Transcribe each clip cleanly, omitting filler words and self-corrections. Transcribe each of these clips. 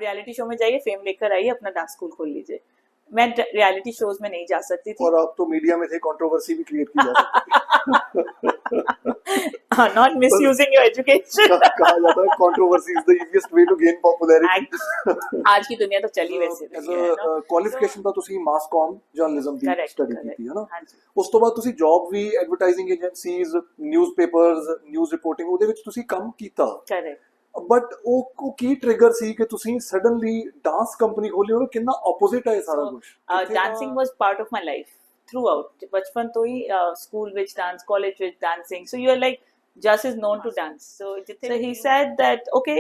Reality show में जाइए, fame लेकर आइए, अपना डांस स्कूल खोल लीजिए। मैं रियलिटी शोज में नहीं जा सकती थी। और आप तो मीडिया में थे, कंट्रोवर्सी भी क्रिएट की जा सकती है। Not misusing your education. कहा जाता है controversy is the easiest way to gain popularity. आज की दुनिया तो चली वैसे ਐਜ਼ ਅ ਕੁਆਲੀਫਿਕੇਸ਼ਨ ਤਾਂ ਤੁਸੀਂ ਮਾਸ ਕਾਮ ਜਰਨਲਿਜ਼ਮ ਦੀ ਸਟੱਡੀ ਕੀਤੀ ਹੈ ਨਾ। ਉਸ ਤੋਂ ਬਾਅਦ ਤੁਸੀਂ ਜੌਬ ਵੀ advertising agencies, newspapers, news reporting, ਉਹਦੇ ਵਿੱਚ ਤੁਸੀਂ ਕੰਮ ਕੀਤਾ। ਕਰੈਕਟ। ਬਟ ਉਹ ਕੀ ਟ੍ਰਿਗਰ ਸੀ ਕਿ ਤੁਸੀਂ ਸਡਨਲੀ ਡਾਂਸ ਕੰਪਨੀ ਖੋਲੀ? ਉਹ ਕਿੰਨਾ ਆਪੋਜ਼ਿਟ ਹੈ ਸਾਰਾ ਕੁਝ? Dancing was part of my life throughout, बचपन तो ही school with dance, college with dancing, so you're like just is known to dance. So he said that okay,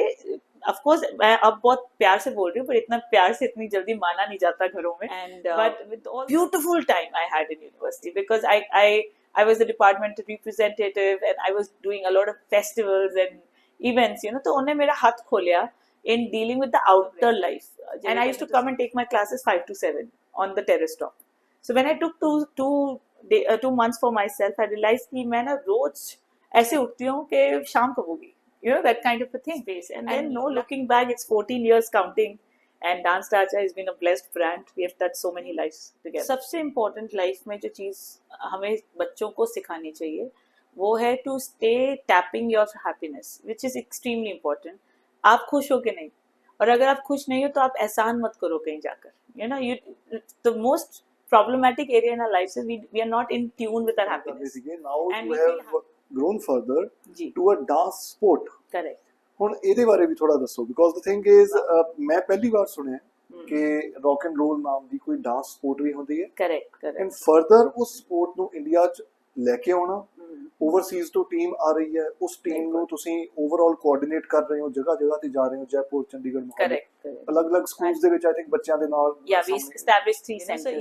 of course मैं अब बहुत प्यार से बोल रही हूँ, पर इतना प्यार से इतनी जल्दी माना नहीं जाता घरों में। And but with all beautiful time I had in university, because I was the department representative and I was doing a lot of festivals and events, you know, तो उन्होंने मेरा हाथ खोलिया in dealing with the outer life. And I used to come and take my classes 5 to 7 on the terrace top. So when I took two months for myself, I realized कि मैं ना रोज ऐसे उठती हूँ कि शाम कब होगी, you know, that kind of a thing. And then no looking back, it's 14 years counting, and Dance Raja has been a blessed brand. We have touched so many lives together. सबसे important life में जो चीज़ हमें बच्चों को सिखानी चाहिए वो है to stay tapping your happiness, which is extremely important. आप खुश हो के नहीं, और अगर आप खुश नहीं हो तो आप एहसान मत करो कहीं जाकर, you know, the most problematic area in our lives is we are not in tune with our happiness. Now and you have grown further to a dance sport. Correct. ਹੁਣ ਇਹਦੇ ਬਾਰੇ ਵੀ ਥੋੜਾ ਦੱਸੋ, ਬਿਕੋਜ਼ ਦ ਥਿੰਗ ਇਜ਼ ਮੈਂ ਪਹਿਲੀ ਵਾਰ ਸੁਣਿਆ ਕਿ rock and role ਨਾਮ ਦੀ ਕੋਈ ਡਾਂਸ ਸਪੋਰਟ ਵੀ ਹੁੰਦੀ ਹੈ। ਕਰੈਕਟ। ਐਂਡ ਫਰਦਰ ਉਸ ਸਪੋਰਟ ਨੂੰ ਇੰਡੀਆ 'ਚ ਲੈ ਕੇ ਆਉਣਾ, ਓਵਰਸੀਜ਼ ਤੋਂ ਟੀਮ ਆ ਰਹੀ ਹੈ, ਉਸ ਟੀਮ ਨੂੰ ਤੁਸੀਂ ਓਵਰਆਲ ਕੋਆਰਡੀਨੇਟ ਕਰ ਰਹੇ ਹੋ, ਜਗ੍ਹਾ ਜਗ੍ਹਾ ਤੇ ਜਾ ਰਹੇ ਹੋ, ਜੈਪੁਰ, ਚੰਡੀਗੜ੍ਹ, अलग-अलग स्कूल्स ਦੇ ਵਿੱਚ आई थिंक ਬੱਚਿਆਂ ਦੇ ਨਾਲ we established 3 centers.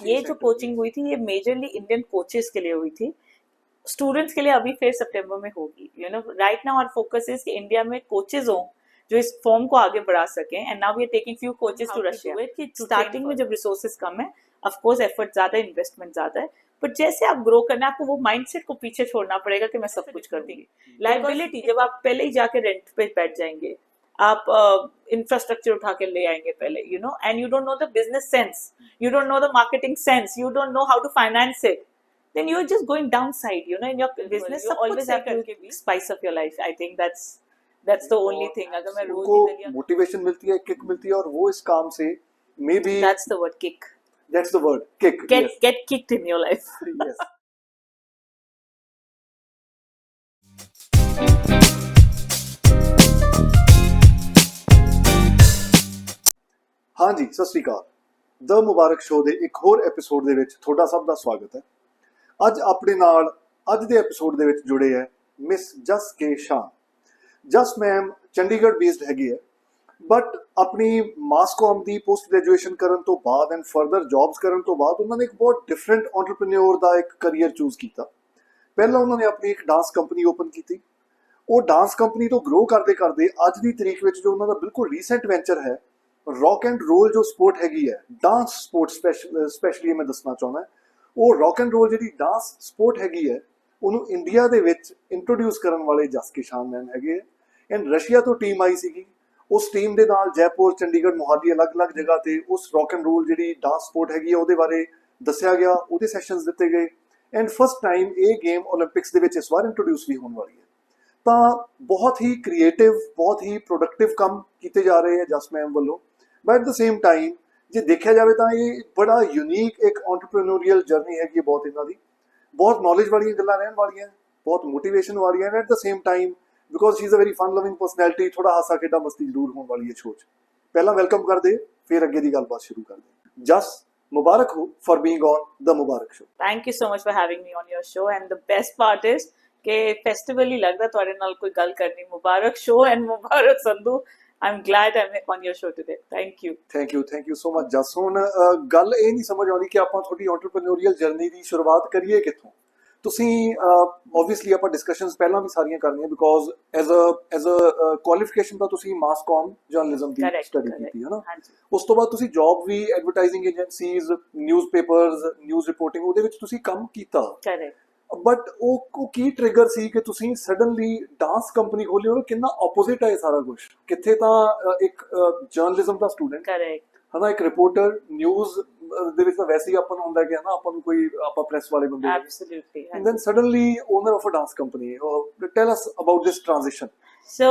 ये जो कोचिंग हुई थी ये मेजरली इंडियन कोचेस के लिए हुई थी, स्टूडेंट्स के लिए अभी फिर सितंबर में होगी। You know right now our focus is कि इंडिया में कोचेस हो जो इस फॉर्म को आगे बढ़ा सकें, and now we are taking few coaches to Russia. Starting में जब रिसोर्सेज कम है, ऑफ कोर्स एफर्ट ज्यादा है, इन्वेस्टमेंट ज्यादा है, पर जैसे आप ग्रो करना है आपको वो माइंडसेट को पीछे छोड़ना पड़ेगा कि मैं सब कुछ कर दूंगी। लायबिलिटी, जब आप पहले ही जाके रेंट पे बैठ जाएंगे, आप इंफ्रास्ट्रक्चर उठा के ले आएंगे पहले, you know, and you don't know the business sense, you don't know the marketing sense, you don't know how to finance it, then you're just going downside, you know, in your business. You always have to spice up your life. I think that's the only thing. अगर मैं रोज उनको motivation मिलती है, kick मिलती है, और वो इस काम से maybe that's the word, kick. That's the word, kick. Get kicked in your life. Yes. ਹਾਂਜੀ, ਸਤਿ ਸ਼੍ਰੀ ਅਕਾਲ। ਦ ਮੁਬਾਰਕ ਸ਼ੋਅ ਦੇ ਇੱਕ ਹੋਰ ਐਪੀਸੋਡ ਦੇ ਵਿੱਚ ਤੁਹਾਡਾ ਸਭ ਦਾ ਸਵਾਗਤ ਹੈ। ਅੱਜ ਆਪਣੇ ਨਾਲ ਅੱਜ ਦੇ ਐਪੀਸੋਡ ਦੇ ਵਿੱਚ ਜੁੜੇ ਹੈ ਮਿਸ ਜਸ ਕੇ ਸ਼ਾਹ। ਜਸ ਮੈਮ ਚੰਡੀਗੜ੍ਹ ਬੇਸਡ ਹੈਗੀ ਹੈ, ਬਟ ਆਪਣੀ ਮਾਸ ਕਾਮ ਦੀ ਪੋਸਟ ਗ੍ਰੈਜੂਏਸ਼ਨ ਕਰਨ ਤੋਂ ਬਾਅਦ ਐਂਡ ਫਰਦਰ ਜੌਬਸ ਕਰਨ ਤੋਂ ਬਾਅਦ ਉਹਨਾਂ ਨੇ ਇੱਕ ਬਹੁਤ ਡਿਫਰੈਂਟ ਐਂਟਰਪ੍ਰੀਨਿਓਰ ਦਾ ਇੱਕ ਕਰੀਅਰ ਚੂਜ਼ ਕੀਤਾ। ਪਹਿਲਾਂ ਉਹਨਾਂ ਨੇ ਆਪਣੀ ਇੱਕ ਡਾਂਸ ਕੰਪਨੀ ਓਪਨ ਕੀਤੀ। ਉਹ ਡਾਂਸ ਕੰਪਨੀ ਤੋਂ ਗਰੋ ਕਰਦੇ ਕਰਦੇ ਅੱਜ ਦੀ ਤਰੀਕ ਵਿੱਚ ਜੋ ਉਹਨਾਂ ਦਾ ਬਿਲਕੁਲ ਰੀਸੈਂਟ ਵੈਂਚਰ ਹੈ, ਰੌਕ ਐਂਡ ਰੋਲ ਜੋ ਸਪੋਰਟ ਹੈਗੀ ਹੈ, ਡਾਂਸ ਸਪੋਰਟ ਸਪੈਸ਼ਲੀ ਮੈਂ ਦੱਸਣਾ ਚਾਹੁੰਦਾ, ਉਹ ਰੌਕ ਐਂਡ ਰੋਲ ਜਿਹੜੀ ਡਾਂਸ ਸਪੋਰਟ ਹੈਗੀ ਹੈ ਉਹਨੂੰ ਇੰਡੀਆ ਦੇ ਵਿੱਚ ਇੰਟਰੋਡਿਊਸ ਕਰਨ ਵਾਲੇ ਜਸ ਕੇ ਸ਼ਾਹ ਮੈਮ ਹੈਗੇ। ਐਂਡ ਰਸ਼ੀਆ ਤੋਂ ਟੀਮ ਆਈ ਸੀਗੀ, ਉਸ ਟੀਮ ਦੇ ਨਾਲ ਜੈਪੁਰ, ਚੰਡੀਗੜ੍ਹ, ਮੋਹਾਲੀ ਅਲੱਗ-ਅਲੱਗ ਜਗ੍ਹਾ ਤੇ ਉਸ ਰੌਕ ਐਂਡ ਰੋਲ ਜਿਹੜੀ ਡਾਂਸ ਸਪੋਰਟ ਹੈਗੀ ਹੈ ਉਹਦੇ ਬਾਰੇ ਦੱਸਿਆ ਗਿਆ, ਉਹਦੇ ਸੈਸ਼ਨਸ ਦਿੱਤੇ ਗਏ। ਐਂਡ ਫਸਟ ਟਾਈਮ ਇਹ ਗੇਮ ਓਲੰਪਿਕਸ ਦੇ ਵਿੱਚ ਇਸ ਵਾਰ ਇੰਟਰੋਡਿਊਸ ਵੀ ਹੋਣ ਵਾਲੀ ਹੈ। ਤਾਂ ਬਹੁਤ ਹੀ ਕ੍ਰੀਏਟਿਵ, ਬਹੁਤ ਹੀ ਪ੍ਰੋਡਕਟਿਵ ਕੰਮ ਕੀਤੇ ਜਾ ਰਹੇ ਹੈ ਜਸ ਮੈਮ ਵੱਲੋਂ। But at the same time ਜੇ ਦੇਖਿਆ ਜਾਵੇ ਤਾਂ ਇਹ ਬੜਾ ਯੂਨੀਕ ਇੱਕ ਐਂਟਰਪ੍ਰੀਨਿਓਰੀਅਲ ਜਰਨੀ ਹੈਗੀ ਹੈ ਬਹੁਤ ਇਹਨਾਂ ਦੀ। ਬਹੁਤ ਨੌਲੇਜ ਵਾਲੀਆਂ ਗੱਲਾਂ ਰਹਿਣ ਵਾਲੀਆਂ, ਬਹੁਤ ਮੋਟੀਵੇਸ਼ਨ ਵਾਲੀਆਂ, at the same time because she is a very fun loving personality, ਥੋੜਾ ਹਾਸਾ ਖੇਡਾ ਮਸਤੀ ਜ਼ਰੂਰ ਹੋਣ ਵਾਲੀ ਹੈ ਸ਼ੋਅ 'ਚ। ਪਹਿਲਾਂ ਵੈਲਕਮ ਕਰਦੇ, ਫਿਰ ਅੱਗੇ ਦੀ ਗੱਲਬਾਤ ਸ਼ੁਰੂ ਕਰਦੇ। ਜਸ, ਮੁਬਾਰਕ ਹੋ for being on the Mubarak show. Thank you so much for having me on your show, and the best part is कि फेस्टिवल ही लगदा तुहाडे नाल कोई गल करनी। Mubarak show and Mubarak Sandhu, I am glad I am on your show today. Thank you so much Jas. ਹੁਣ ਗੱਲ ਇਹ ਨਹੀਂ ਸਮਝ ਆਉਂਦੀ ਕਿ ਆਪਾਂ ਤੁਹਾਡੀ ਐਂਟਰਪ੍ਰੀਨਿਓਰੀਅਲ ਜਰਨੀ ਦੀ ਸ਼ੁਰੂਆਤ ਕਰੀਏ ਕਿੱਥੋਂ। ਤੁਸੀਂ ਓਬਵੀਅਸਲੀ ਆਪਾਂ ਡਿਸਕਸ਼ਨਸ ਪਹਿਲਾਂ ਵੀ ਸਾਰੀਆਂ ਕਰਨੀਆਂ, ਬਿਕੋਜ਼ ਐਜ਼ ਅ ਕੁਆਲੀਫਿਕੇਸ਼ਨ ਤਾਂ ਤੁਸੀਂ ਮਾਸ ਕਾਮ ਜਰਨਲਿਜ਼ਮ ਦੀ ਸਟੱਡੀ ਕੀਤੀ ਹੈ ਨਾ। ਉਸ ਤੋਂ ਬਾਅਦ ਤੁਸੀਂ ਜੌਬ ਵੀ advertising agencies, newspapers, news reporting, ਉਹਦੇ ਵਿੱਚ ਤੁਸੀਂ ਕੰਮ ਕੀਤਾ। ਬਟ ਉਹ ਕੀ ਟ੍ਰਿਗਰ ਸੀ ਕਿ ਤੁਸੀਂ ਸਡਨਲੀ ਡਾਂਸ ਕੰਪਨੀ ਖੋਲੀ? ਉਹ ਕਿੰਨਾ ਆਪੋਜ਼ਿਟ ਹੈ ਇਹ ਸਾਰਾ ਕੁਝ। ਕਿੱਥੇ ਤਾਂ ਇੱਕ ਜਰਨਲਿਜ਼ਮ ਦਾ ਸਟੂਡੈਂਟ correct. ਹਨਾ, ਇੱਕ ਰਿਪੋਰਟਰ ਨਿਊਜ਼ ਦੇ ਵਿੱਚ ਤਾਂ ਵੈਸੇ ਹੀ ਆਪਾਂ ਨੂੰ ਹੁੰਦਾ ਕਿ ਹਨਾ ਆਪਾਂ ਨੂੰ ਕੋਈ ਆਪਾਂ ਪ੍ਰੈਸ ਵਾਲੇ ਬੰਦੇ ਹੈਗੇ। Absolutely. And then suddenly owner of a dance company. Tell us about this transition. So,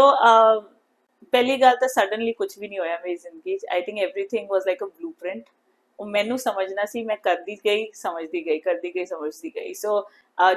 ਪਹਿਲੀ ਗੱਲ ਤਾਂ ਸਡਨਲੀ ਕੁਝ ਵੀ ਨਹੀਂ ਹੋਇਆ ਮੇਰੀ ਜ਼ਿੰਦਗੀ 'ਚ। I think everything was like a blueprint. ਉਹ ਮੈਨੂੰ ਸਮਝਣਾ ਸੀ, ਮੈਂ ਕਰਦੀ ਗਈ, ਸਮਝਦੀ ਗਈ, ਕਰਦੀ ਗਈ, ਸਮਝਦੀ ਗਈ। So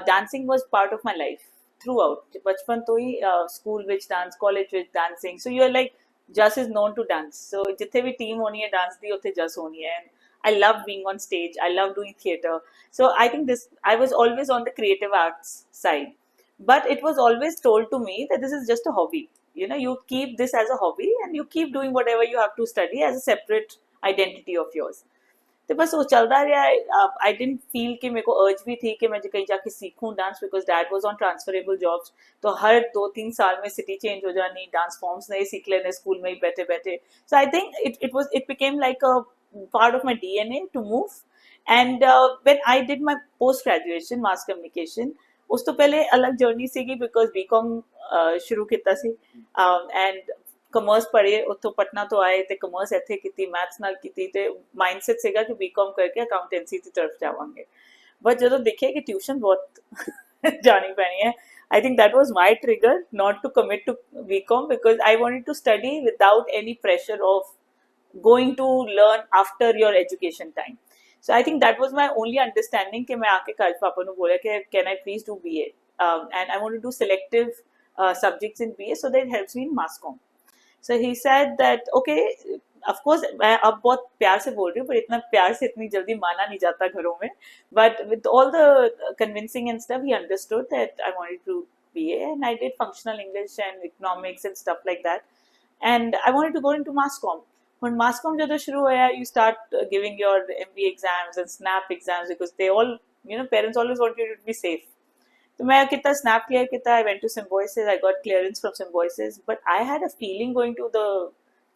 dancing was part of my life throughout. ਬਚਪਨ ਤੋਂ ਹੀ ਸਕੂਲ ਵਿੱਚ ਡਾਂਸ, ਕਾਲਜ ਵਿੱਚ dancing. So you are like Jas is known to dance. So ਜਿੱਥੇ ਵੀ ਟੀਮ ਹੋਣੀ ਹੈ ਡਾਂਸ ਦੀ, ਉੱਥੇ ਜਸ ਹੋਣੀ ਹੈ। I love being on stage. I love doing theatre. So I think I was always on the creative arts side. But it was always told to me that this is just a hobby. You know, you keep this as a hobby and you keep doing whatever you have to study as a separate identity of yours. तो बस वो चलता रहा। आई didn't feel कि मेरे को अर्ज भी थी कि मैं कहीं जाके सीखूं dance, because dad was on transferable jobs. तो हर 2-3 साल में सिटी चेंज हो जानी, डांस फॉर्म्स नए सीख लेने स्कूल में ही बैठे बैठे। So I think it became like a part of my DNA to move. And when I did my post graduation mass communication, ਉਸ ਤੋਂ ਪਹਿਲੇ ਅਲੱਗ ਜਰਨੀ ਸੀਗੀ, ਬਿਕੋਜ਼ ਬੀਕਾਮ ਸ਼ੁਰੂ ਕੀਤਾ ਸੀ ਐਂਡ ਕਮਰਸ ਪੜ੍ਹੇ, ਉੱਥੋਂ ਪਟਨਾ ਤੋਂ ਆਏ ਤੇ ਕਮਰਸ ਇੱਥੇ ਕੀਤੀ, ਮੈਥਸ ਨਾਲ ਕੀਤੀ, ਤੇ ਮਾਈਂਡਸੈਟ ਸੀਗਾ ਕਿ ਬੀਕਾਮ ਕਰਕੇ ਅਕਾਊਂਟੈਂਸੀ ਦੀ ਤਰਫ ਜਾਵਾਂਗੇ। ਬਟ ਜਦੋਂ ਦੇਖਿਆ ਕਿ ਟਿਊਸ਼ਨ ਬਹੁਤ ਜਾਣੀ ਪੈਣੀ ਹੈ, I think that was my trigger not to commit to BCom, because I wanted to study without any pressure of going to learn after your education time. So I think that was my only understanding कि मैं आके कल पापा ने बोला कि can I please do BA, and I want to do selective subjects in BA so that it helps me in mass comm. So he said that okay, of course मैं अब बहुत प्यार से बोल रही हूँ, पर इतना प्यार से इतनी जल्दी माना नहीं जाता घरों में। But with all the convincing and stuff, he understood that I wanted to BA, and I did functional English and economics and stuff like that. And I wanted to go into mass comm. When mass comm jado shuru hoya, you start giving your MBA exams and SNAP exams, because they all, you know, parents always want you to be safe. So मैं कितना SNAP clear किया, I went to Symbiosis, I got clearance from Symbiosis, but I had a feeling going to the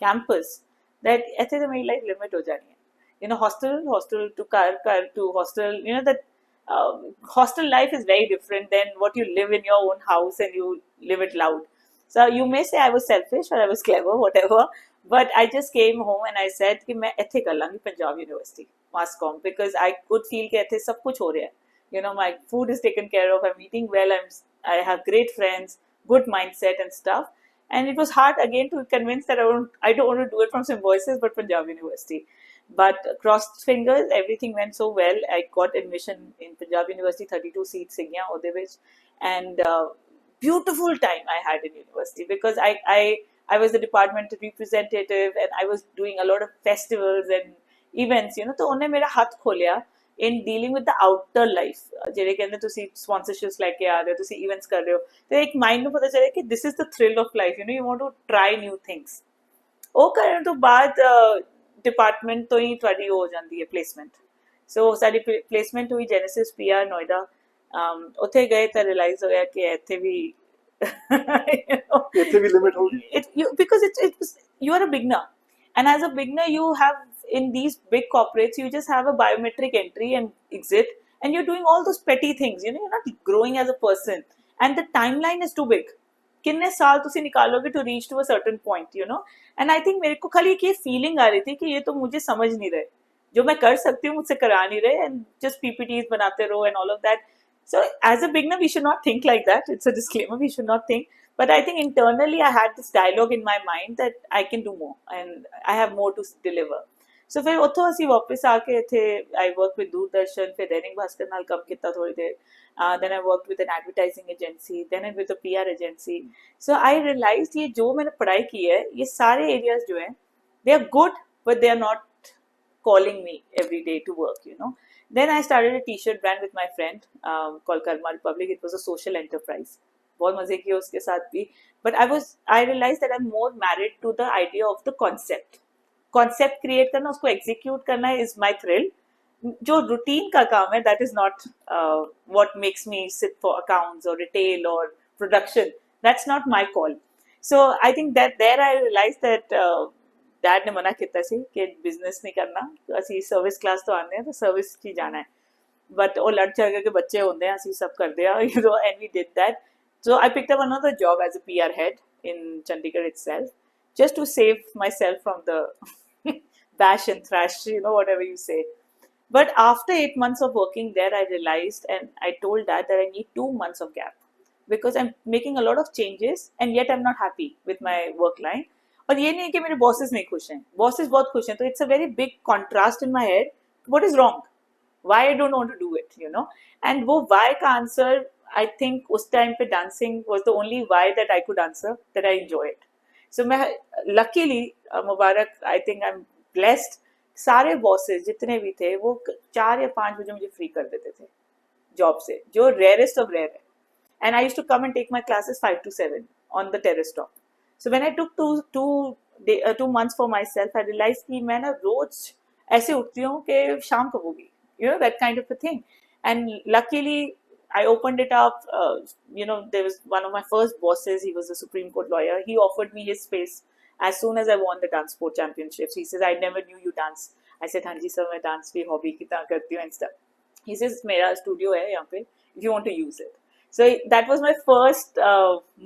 campus that ऐसे तो मेरी life limit हो जानी है. You know, hostel to car to hostel, you know, that hostel life is very different than what you live in your own house and you live it loud. So you may say I was selfish or I was clever, whatever, but I just came home and I said कि मैं ऐथे कर Langi Punjab university mass comm, because I could feel कि ऐथे सब कुछ हो रहा है. You know, my food is taken care of, I'm eating well, I have great friends, good mindset and stuff. And it was hard again to convince that I don't want to do it from Symbiosis but Punjab University. But crossed fingers, everything went so well. I got admission in Punjab University, 32 seats ਸੀਗੀਆਂ ਉਹਦੇ ਵਿੱਚ, and beautiful time I had in university, because I was the department representative and I was doing a lot of festivals and events, you know. तो ਉਹਨੇ ਮੇਰਾ ਹੱਥ ਖੋਲਿਆ in dealing with the outer life. ਜਿਹੜੇ ਕਹਿੰਦੇ ਤੁਸੀਂ sponsorships ਲੈ ਕੇ ਆ ਰਹੇ ਹੋ, ਤੁਸੀਂ events ਕਰ ਰਹੇ ਹੋ, ਤੇ ਇੱਕ ਮਾਈਂਡ ਨੂੰ ਪਤਾ ਚੱਲਿਆ ਕਿ this is the thrill of life, you know, you want to try new things. ਉਹ ਕਰਨ ਤੋਂ ਬਾਅਦ ਡਿਪਾਰਟਮੈਂਟ ਤੋਂ ਹੀ ਤੁਹਾਡੀ ਹੋ ਜਾਂਦੀ ਹੈ ਪਲੇਸਮੈਂਟ। ਸੋ ਸਾਡੀ ਪਲੇਸਮੈਂਟ ਹੋਈ ਜੈਨੇਸਿਸ PR ਨੋਇਡਾ। ਉੱਥੇ ਗਏ ਤਾਂ ਰਿਅਲਾਈਜ਼ ਹੋਇਆ ਕਿ ਇੱਥੇ ਵੀ ਇੱਥੇ ਵੀ ਲਿਮਿਟ ਹੋਗੀ, because you are a beginner, and as a beginner you have, in these big corporates, you just have a biometric entry and exit, and you're doing all those petty things, you know, you're not growing as a person, and the timeline is too big. कितने साल तुसी निकालोगे to reach to a certain point, you know. And I think मेरे को खाली एक ये feeling आ रही थी कि ये तो मुझे समझ नहीं रहे, जो मैं कर सकती हूँ मुझसे करा नहीं रहे, and just PPTs बनाते रहो and all of that. So as a beginner, we should not think like that. It's a disclaimer, we should not think. But I think internally I had this dialogue in my mind that I can do more and I have more to deliver. So फिर ਉੱਥੋਂ ਅਸੀਂ ਵਾਪਸ ਆ ਕੇ ਇੱਥੇ I worked with Doordarshan, फिर दैनिक भास्कर ਨਾਲ ਕੰਮ ਕੀਤਾ ਥੋੜੀ ਦੇਰ, then I worked with an advertising agency, then with a PR agency. So I realized ये जो मैंने पढ़ाई की है, ये सारे areas जो हैं, they are good, but they are not calling me every day to work, you know. Then I started a t-shirt brand with my friend called Karma Republic. It was a social enterprise. बहुत मजे किए उसके साथ भी. But I realized that I'm more married to the idea of the concept. Concept create करना, उसको execute करना is my thrill. जो routine का काम है, that is not what makes me sit for accounts or retail or production. That's not my call. So I think that there I realized that dad ने मना किया ਸੀ कि business नहीं करना, ਅਸੀਂ सर्विस क्लास तो आने हैं तो सर्विस ही जाना है. but ਉਹ ਲੜ ਝੜ ਕੇ ਬੱਚੇ ਹੁੰਦੇ ਆ ਅਸੀਂ ਸਭ ਕਰਦੇ ਆ you know and we did that. So I picked up another job as a PR head in Chandigarh itself, just to save myself from the bash and thrash, you know, whatever you say. But after 8 months of working there, I realized and I told Dad that I need 2 months of gap because I'm making a lot of changes and yet I'm not happy with my work line. और ये नहीं है कि मेरे bosses नहीं खुश हैं, bosses बहुत खुश हैं, तो it's a very big contrast in my head. What is wrong? Why I don't want to do it, you know? And वो why का answer, I think उस time पे dancing was the only why that I could answer, that I enjoy it. So मैं luckily Mubarak, I think I'm blessed. सारे bosses जितने भी थे वो 4 या 5 बजे मुझे फ्री कर देते थे जॉब से, जो रेयरेस्ट ऑफ रेयर है. And I used to come and take my classes 5 to 7 on the terrace top. So when I took 2 months for myself, I realise कि मैं ना रोज ऐसे उठती हूँ कि शाम कब होगी, you know, that kind of a thing. And luckily I opened it up. You know, there was one of my first bosses, he was a Supreme Court lawyer, he offered me his space as soon as I won the dance sport championships. He says, I never knew you dance. I said, हाँ जी sir, मैं dance भी hobby की तरह करती हूँ and stuff. He says, मेरा studio है यहाँ पे, if you want to use it. So that was my first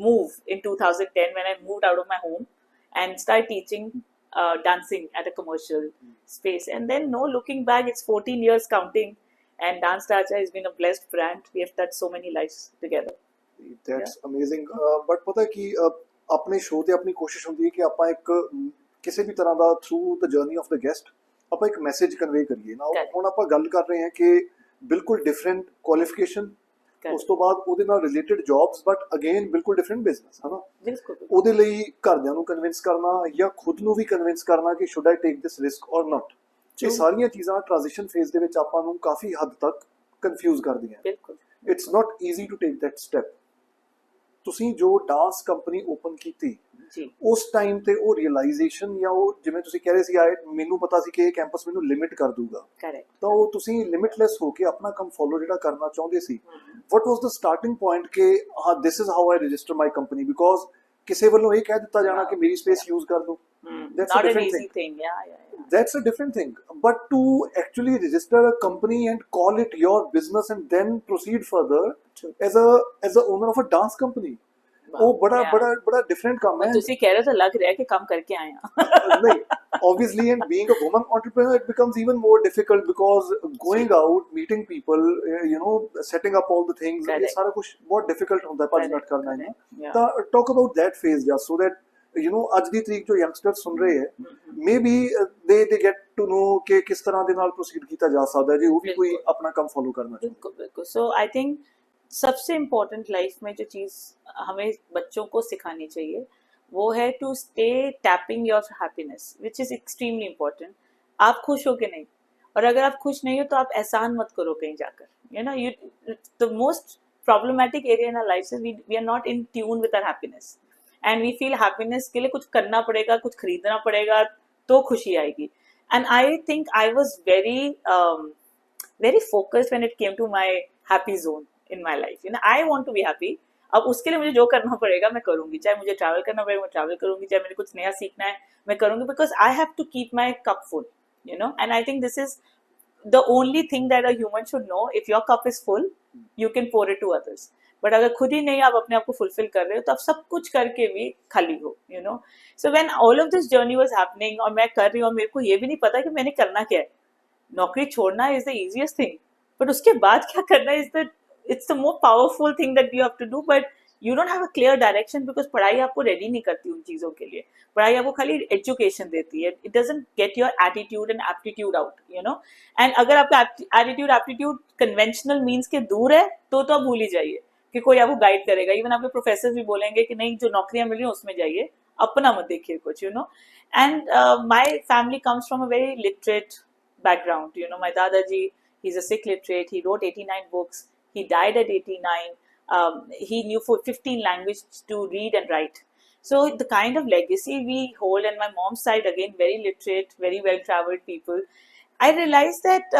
move in 2010 when I moved out of my home and started teaching dancing at a commercial space. And then, no, looking back, it's 14 years counting, and Dance Raja has been a blessed brand. We have touched so many lives together. That's amazing. But ਪਤਾ ਕੀ ਆਪਣੇ show ਤੇ ਆਪਣੀ ਕੋਸ਼ਿਸ਼ ਹੁੰਦੀ ਹੈ ਕਿ ਆਪਾਂ ਇੱਕ ਕਿਸੇ ਵੀ ਤਰ੍ਹਾਂ ਦਾ through the journey of the guest ਆਪਾਂ ਇੱਕ ਮੈਸੇਜ ਕਨਵੇ ਕਰੀਏ ਨਾ. ਹੁਣ ਆਪਾਂ ਗੱਲ ਕਰ ਰਹੇ ਹਾਂ ਕਿ ਬਿਲਕੁਲ ਡਿਫਰੈਂਟ ਕੁਆਲੀਫਿਕੇਸ਼ਨ, ਉਸ ਤੋਂ ਬਾਅਦ ਉਹਦੇ ਨਾਲ ਰਿਲੇਟਡ ਜੌਬਸ, ਬਟ ਅਗੇਨ ਬਿਲਕੁਲ ਡਿਫਰੈਂਟ ਬਿਜ਼ਨਸ, ਹੈ ਨਾ. ਉਹਦੇ ਲਈ ਘਰਦਿਆਂ ਨੂੰ ਕਨਵਿੰਸ ਕਰਨਾ ਜਾਂ ਖੁਦ ਨੂੰ ਵੀ ਕਨਵਿੰਸ ਕਰਨਾ ਕਿ should I take this risk ਔਰ ਨਾਟ, ਇਹ ਸਾਰੀਆਂ ਚੀਜ਼ਾਂ ਟ੍ਰਾਂਜੀਸ਼ਨ ਫੇਜ਼ ਦੇ ਵਿੱਚ ਆਪਾਂ ਨੂੰ ਕਾਫੀ ਹੱਦ ਤੱਕ ਕਨਫਿਊਜ਼ ਕਰਦੀਆਂ. It's not easy to take that step. ਤੁਸੀਂ ਜੋ ਡਾਂਸ ਕੰਪਨੀ ਓਪਨ ਕੀਤੀ ਉਸ ਟਾਈਮ ਤੇ ਉਹ ਰਿਅਲਾਈਜੇਸ਼ਨ ਜਾਂ ਉਹ ਜਿਵੇਂ ਤੁਸੀਂ ਕਹਿ ਰਹੇ ਸੀ ਮੈਨੂੰ ਪਤਾ ਸੀ ਕਿ ਇਹ ਕੈਂਪਸ ਮੈਨੂੰ ਲਿਮਿਟ ਕਰ ਦੂਗਾ, ਤਾਂ ਉਹ ਤੁਸੀਂ ਲਿਮਿਟਲੈਸ ਹੋ ਕੇ ਆਪਣਾ ਕੰਮ ਫੋਲੋ ਜਿਹੜਾ ਕਰਨਾ ਚਾਹੁੰਦੇ ਸੀ. ਵਟ ਵਾਸ ਦ ਸਟਾਰਟਿੰਗ ਪੁਆਇੰਟ ਕਿ ਹਾਂ this is how I register my company, because ਕਿਸੇ ਵੱਲੋਂ ਇਹ ਕਹਿ ਦਿੱਤਾ ਜਾਣਾ ਕਿ ਮੇਰੀ ਸਪੇਸ ਯੂਜ਼ ਕਰ ਦੋ, that's a different thing. That's a different thing. But to actually register a company and call it your business and then proceed further as a owner of a dance company, ਉਹ ਬੜਾ different ਕੰਮ ਹੈ. ਤੁਸੀਂ ਕਹਿ ਰਹੇ ਤਾਂ ਲੱਗ ਰਿਹਾ ਕਿ ਕੰਮ ਕਰਕੇ ਆਏ ਆ. ਨਹੀਂ, obviously, and being a woman entrepreneur, it becomes even more difficult because going out, meeting people, you know, setting up all the things, ਇਹ ਸਾਰਾ ਕੁਝ ਬਹੁਤ difficult ਹੁੰਦਾ ਹੈ ਭੱਜ ਨੱਠ ਕਰਨਾ ਹੈ. ਤਾਂ talk about that phase just so that you know ਅੱਜ ਦੀ ਤਰੀਕ ਜੋ ਯੰਗਸਟਰ ਸੁਣ ਰਹੇ ਹੈ, maybe they get to know ਕਿ ਕਿਸ ਤਰ੍ਹਾਂ ਦੇ ਨਾਲ ਪ੍ਰੋਸੀਡ ਕੀਤਾ ਜਾ ਸਕਦਾ ਹੈ ਜੇ ਉਹ ਵੀ ਕੋਈ ਆਪਣਾ ਕੰਮ ਫੋਲੋ करना चाहे. बिल्कुल. So I think सबसे इम्पोर्टेंट लाइफ में जो चीज़ हमें बच्चों को सिखानी चाहिए वो है to stay tapping your happiness, which is extremely important. आप खुश हो कि नहीं, और अगर आप खुश नहीं हो तो आप एहसान मत करो कहीं जाकर. You know, you the most problematic area in our life is we are not in tune with our happiness, and we feel happiness के लिए कुछ करना पड़ेगा, कुछ खरीदना पड़ेगा तो खुशी आएगी. And I think I was very focused when it came to my happy zone in my life. You know, I want to be happy. अब उसके लिए मुझे जो करना पड़ेगा मैं करूंगी, चाहे मुझे ट्रैवल करना पड़ेगा मैं ट्रैवल करूंगी, चाहे मुझे कुछ नया सीखना है मैं करूंगी, because I have to keep my cup full, you know. And I think this is the only thing that a human should know. If your cup is full, you can pour it to others. But अगर खुद ही नहीं आप अपने आप को fulfil कर रहे हो तो आप सब कुछ करके भी खाली हो, you know. So when all of this journey was happening और मैं कर रही हूँ और मेरे को ये भी नहीं पता कि मैंने करना क्या है. नौकरी छोड़ना is the easiest thing, but उसके बाद क्या करना is the it's the more powerful thing that you have to do, but you don't have a clear direction because पढ़ाई आपको ready नहीं करती उन चीज़ों के लिए. पढ़ाई आपको खाली education देती है. It doesn't get your attitude and aptitude out, you know. And अगर आपका attitude aptitude conventional means के दूर है तो आप भूल ही जाइए कि कोई आपको गाइड करेगा. Even आपके professors भी बोलेंगे कि नहीं जो नौकरियाँ मिल रही हैं उसमें जाइए, अपना मत देखिए कुछ, you know. And my family comes from a very literate background, you know. My Dadaji, he's a Sikh literate. He wrote 89 books. He died at 89. He knew for 15 languages to read and write. So the kind of legacy we hold, and my mom's side again, very literate, very well-traveled people. I realized that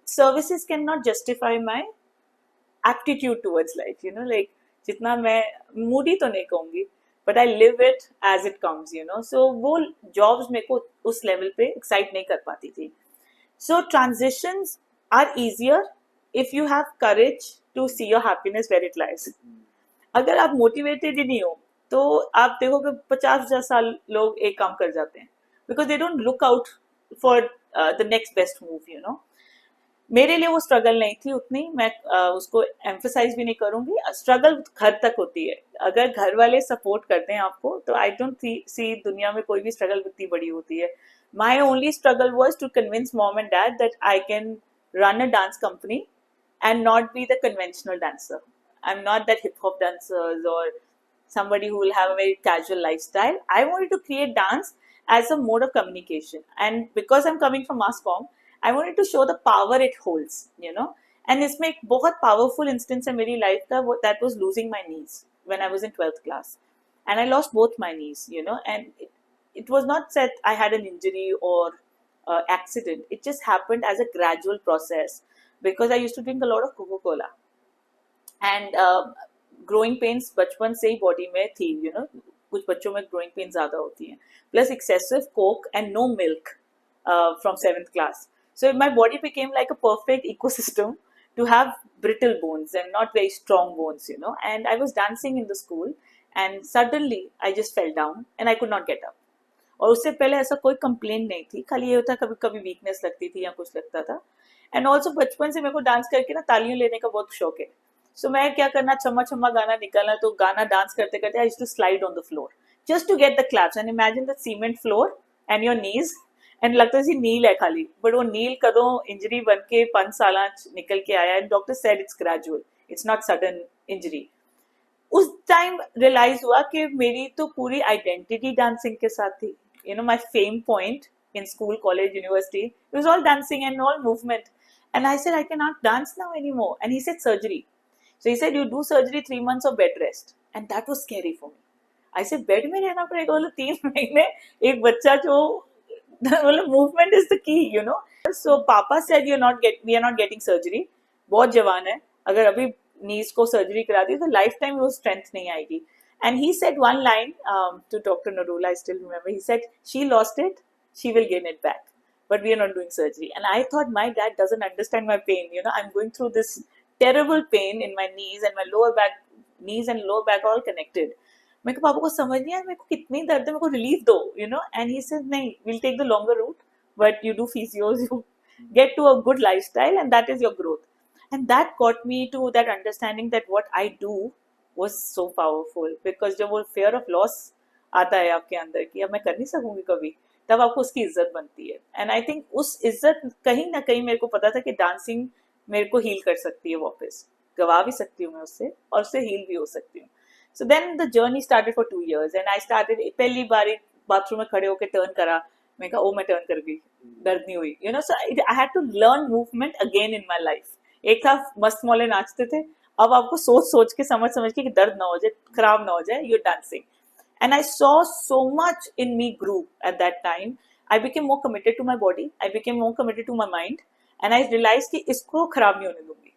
services cannot justify my aptitude towards life. You know, like जितना मैं moody तो नहीं कहूँगी, but I live it as it comes. You know, so वो jobs मेरे को उस level पे excite नहीं कर पाती थी. So transitions are easier if you have courage to see your happiness where it lies. अगर आप मोटिवेटेड ही नहीं हो तो आप देखोगे 50 साल लोग एक काम कर जाते हैं because they don't look out for the next best move you know. मेरे लिए वो स्ट्रगल नहीं थी उतनी, मैं उसको एम्फसाइज भी नहीं करूंगी. स्ट्रगल घर तक होती है, अगर घर वाले सपोर्ट करते हैं आपको तो आई डोंट सी दुनिया में कोई भी स्ट्रगल इतनी बड़ी होती है. My only struggle was to convince mom and dad that I can run a dance company and not be the conventional dancer. I'm not that hip hop dancers or somebody who will have a very casual lifestyle. I wanted to create dance as a mode of communication. And because I'm coming from mass comm, I wanted to show the power it holds, you know. And इसमें एक बहुत powerful instance है मेरी life का, that was losing my knees when I was in 12th class. And I lost both my knees, you know. And it was not that I had an injury or accident. It just happened as a gradual process because I used to drink a lot of Coca-Cola. And growing pains बचपन से ही body में थी, you know. कुछ बच्चों में growing pains ज़्यादा होती हैं. Plus excessive coke and no milk from 7th class. So my body became like a perfect ecosystem to have brittle bones and not very strong bones, you know. And I was dancing in the school and suddenly I just fell down and I could not get up. और उससे पहले ऐसा कोई complain नहीं थी, खाली ये होता कभी कभी वीकनेस लगती थी या कुछ लगता था. एंड ऑल्सो बचपन से मेरे को डांस करके ना तालियां लेने का बहुत शौक है. सो मैं क्या करना, छम्मा छम्मा गाना निकलना, तो गाना डांस करते करते I used to slide on the floor just to get the claps. And imagine the cement floor and your knees and लगता है नील है खाली, बट वो नील कदों इंजरी बन के 5 साल निकल के आया. And doctor said it's gradual, it's not sudden injury. उस टाइम रियलाइज हुआ कि मेरी तो पूरी आइडेंटिटी डांसिंग के साथ थी. You know, my fame point in school, college, university, it was all dancing and all movement. And I said, I cannot dance now anymore. And he said, surgery. So he said, you do surgery, 3 months of bed rest. And that was scary for me. I said, bed में रहना पड़ेगा, बोलो 3 महीने, एक बच्चा जो, बोलो movement is the key, you know. So Papa said, we are not getting surgery. बहुत जवान है, अगर अभी knees को surgery करा दी तो lifetime वो strength नहीं आएगी. And he said one line to Dr. Narula, I still remember. He said, she lost it, she will gain it back. But we are not doing surgery. And I thought my dad doesn't understand my pain. You know, I'm going through this terrible pain in my knees and my lower back, knees and lower back are all connected. मैं कहा पापा को समझ नहीं आया, मेरे को कितनी दर्द है, मेरे को relief दो, you know. And he said, नहीं, we'll take the longer route, but you do physios, you get to a good lifestyle and that is your growth. And that got me to that understanding that what I do was so powerful, because जब वो fear of loss आता है आपके अंदर कि अब मैं कर नहीं सकूंगी कभी, तब आपको उसकी इज्जत बनती है. एंड आई थिंक उस इज्जत कहीं ना कहीं मेरे को पता था कि डांसिंग मेरे को हील कर सकती है, वापस गवा भी सकती हूँ मैं उससे और उससे हील भी हो सकती हूँ. So then the journey started for 2 years and I started. पहली बार बाथरूम में खड़े होकर टर्न करा, मैं कहा ओ मैं टर्न कर गई, दर्द नहीं हुई, you know. So I had to learn movement again in my life. एक था मस्त मौले नाचते थे, अब आपको सोच सोच के समझ के कि दर्द ना हो जाए, खराब ना हो जाए, you're dancing. And I saw so much in me grew at that time. I became more committed to my body. I became more committed to my mind. And I realized कि इसको खराब नहीं होने दूंगी,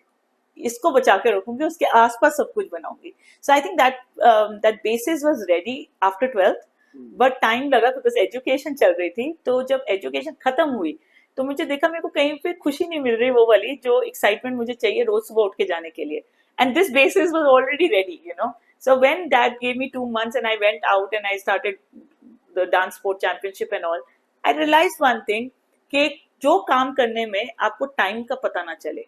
इसको बचा के रखूंगी, उसके आसपास सब कुछ बनाऊंगी. So I think that basis was ready after 12th. But time लगा because education चल रही थी. तो जब education खत्म हुई तो मुझे देखा मेरे को कहीं पे खुशी नहीं मिल रही, वो वाली जो एक्साइटमेंट मुझे चाहिए रोज सुबह उठ के जाने के लिए. And this basis was already ready, you know. So when dad gave me 2 months and I went out and I started the dance sport championship and all, I realized one thing, कि जो काम करने में आपको time का पता ना चले,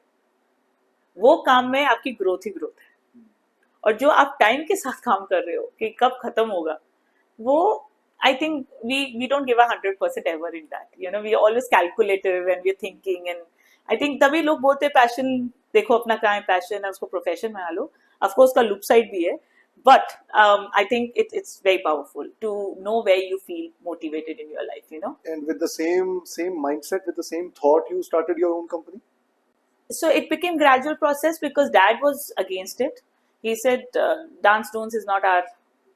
वो काम में आपकी ग्रोथ ही ग्रोथ है. और जो आप टाइम के साथ काम कर रहे हो कि कब खत्म होगा, वो I think we don't give 100% ever in that. You know, we are always calculative when we are thinking, and I think तभी लोग बोलते passion देखो अपना कहाँ है passion है, उसको profession बना लो. Of course का loop side भी है, but I think it's very powerful to know where you feel motivated in your life, you know. And with the same mindset, with the same thought, you started your own company? So it became gradual process because dad was against it. He said dance tunes is not our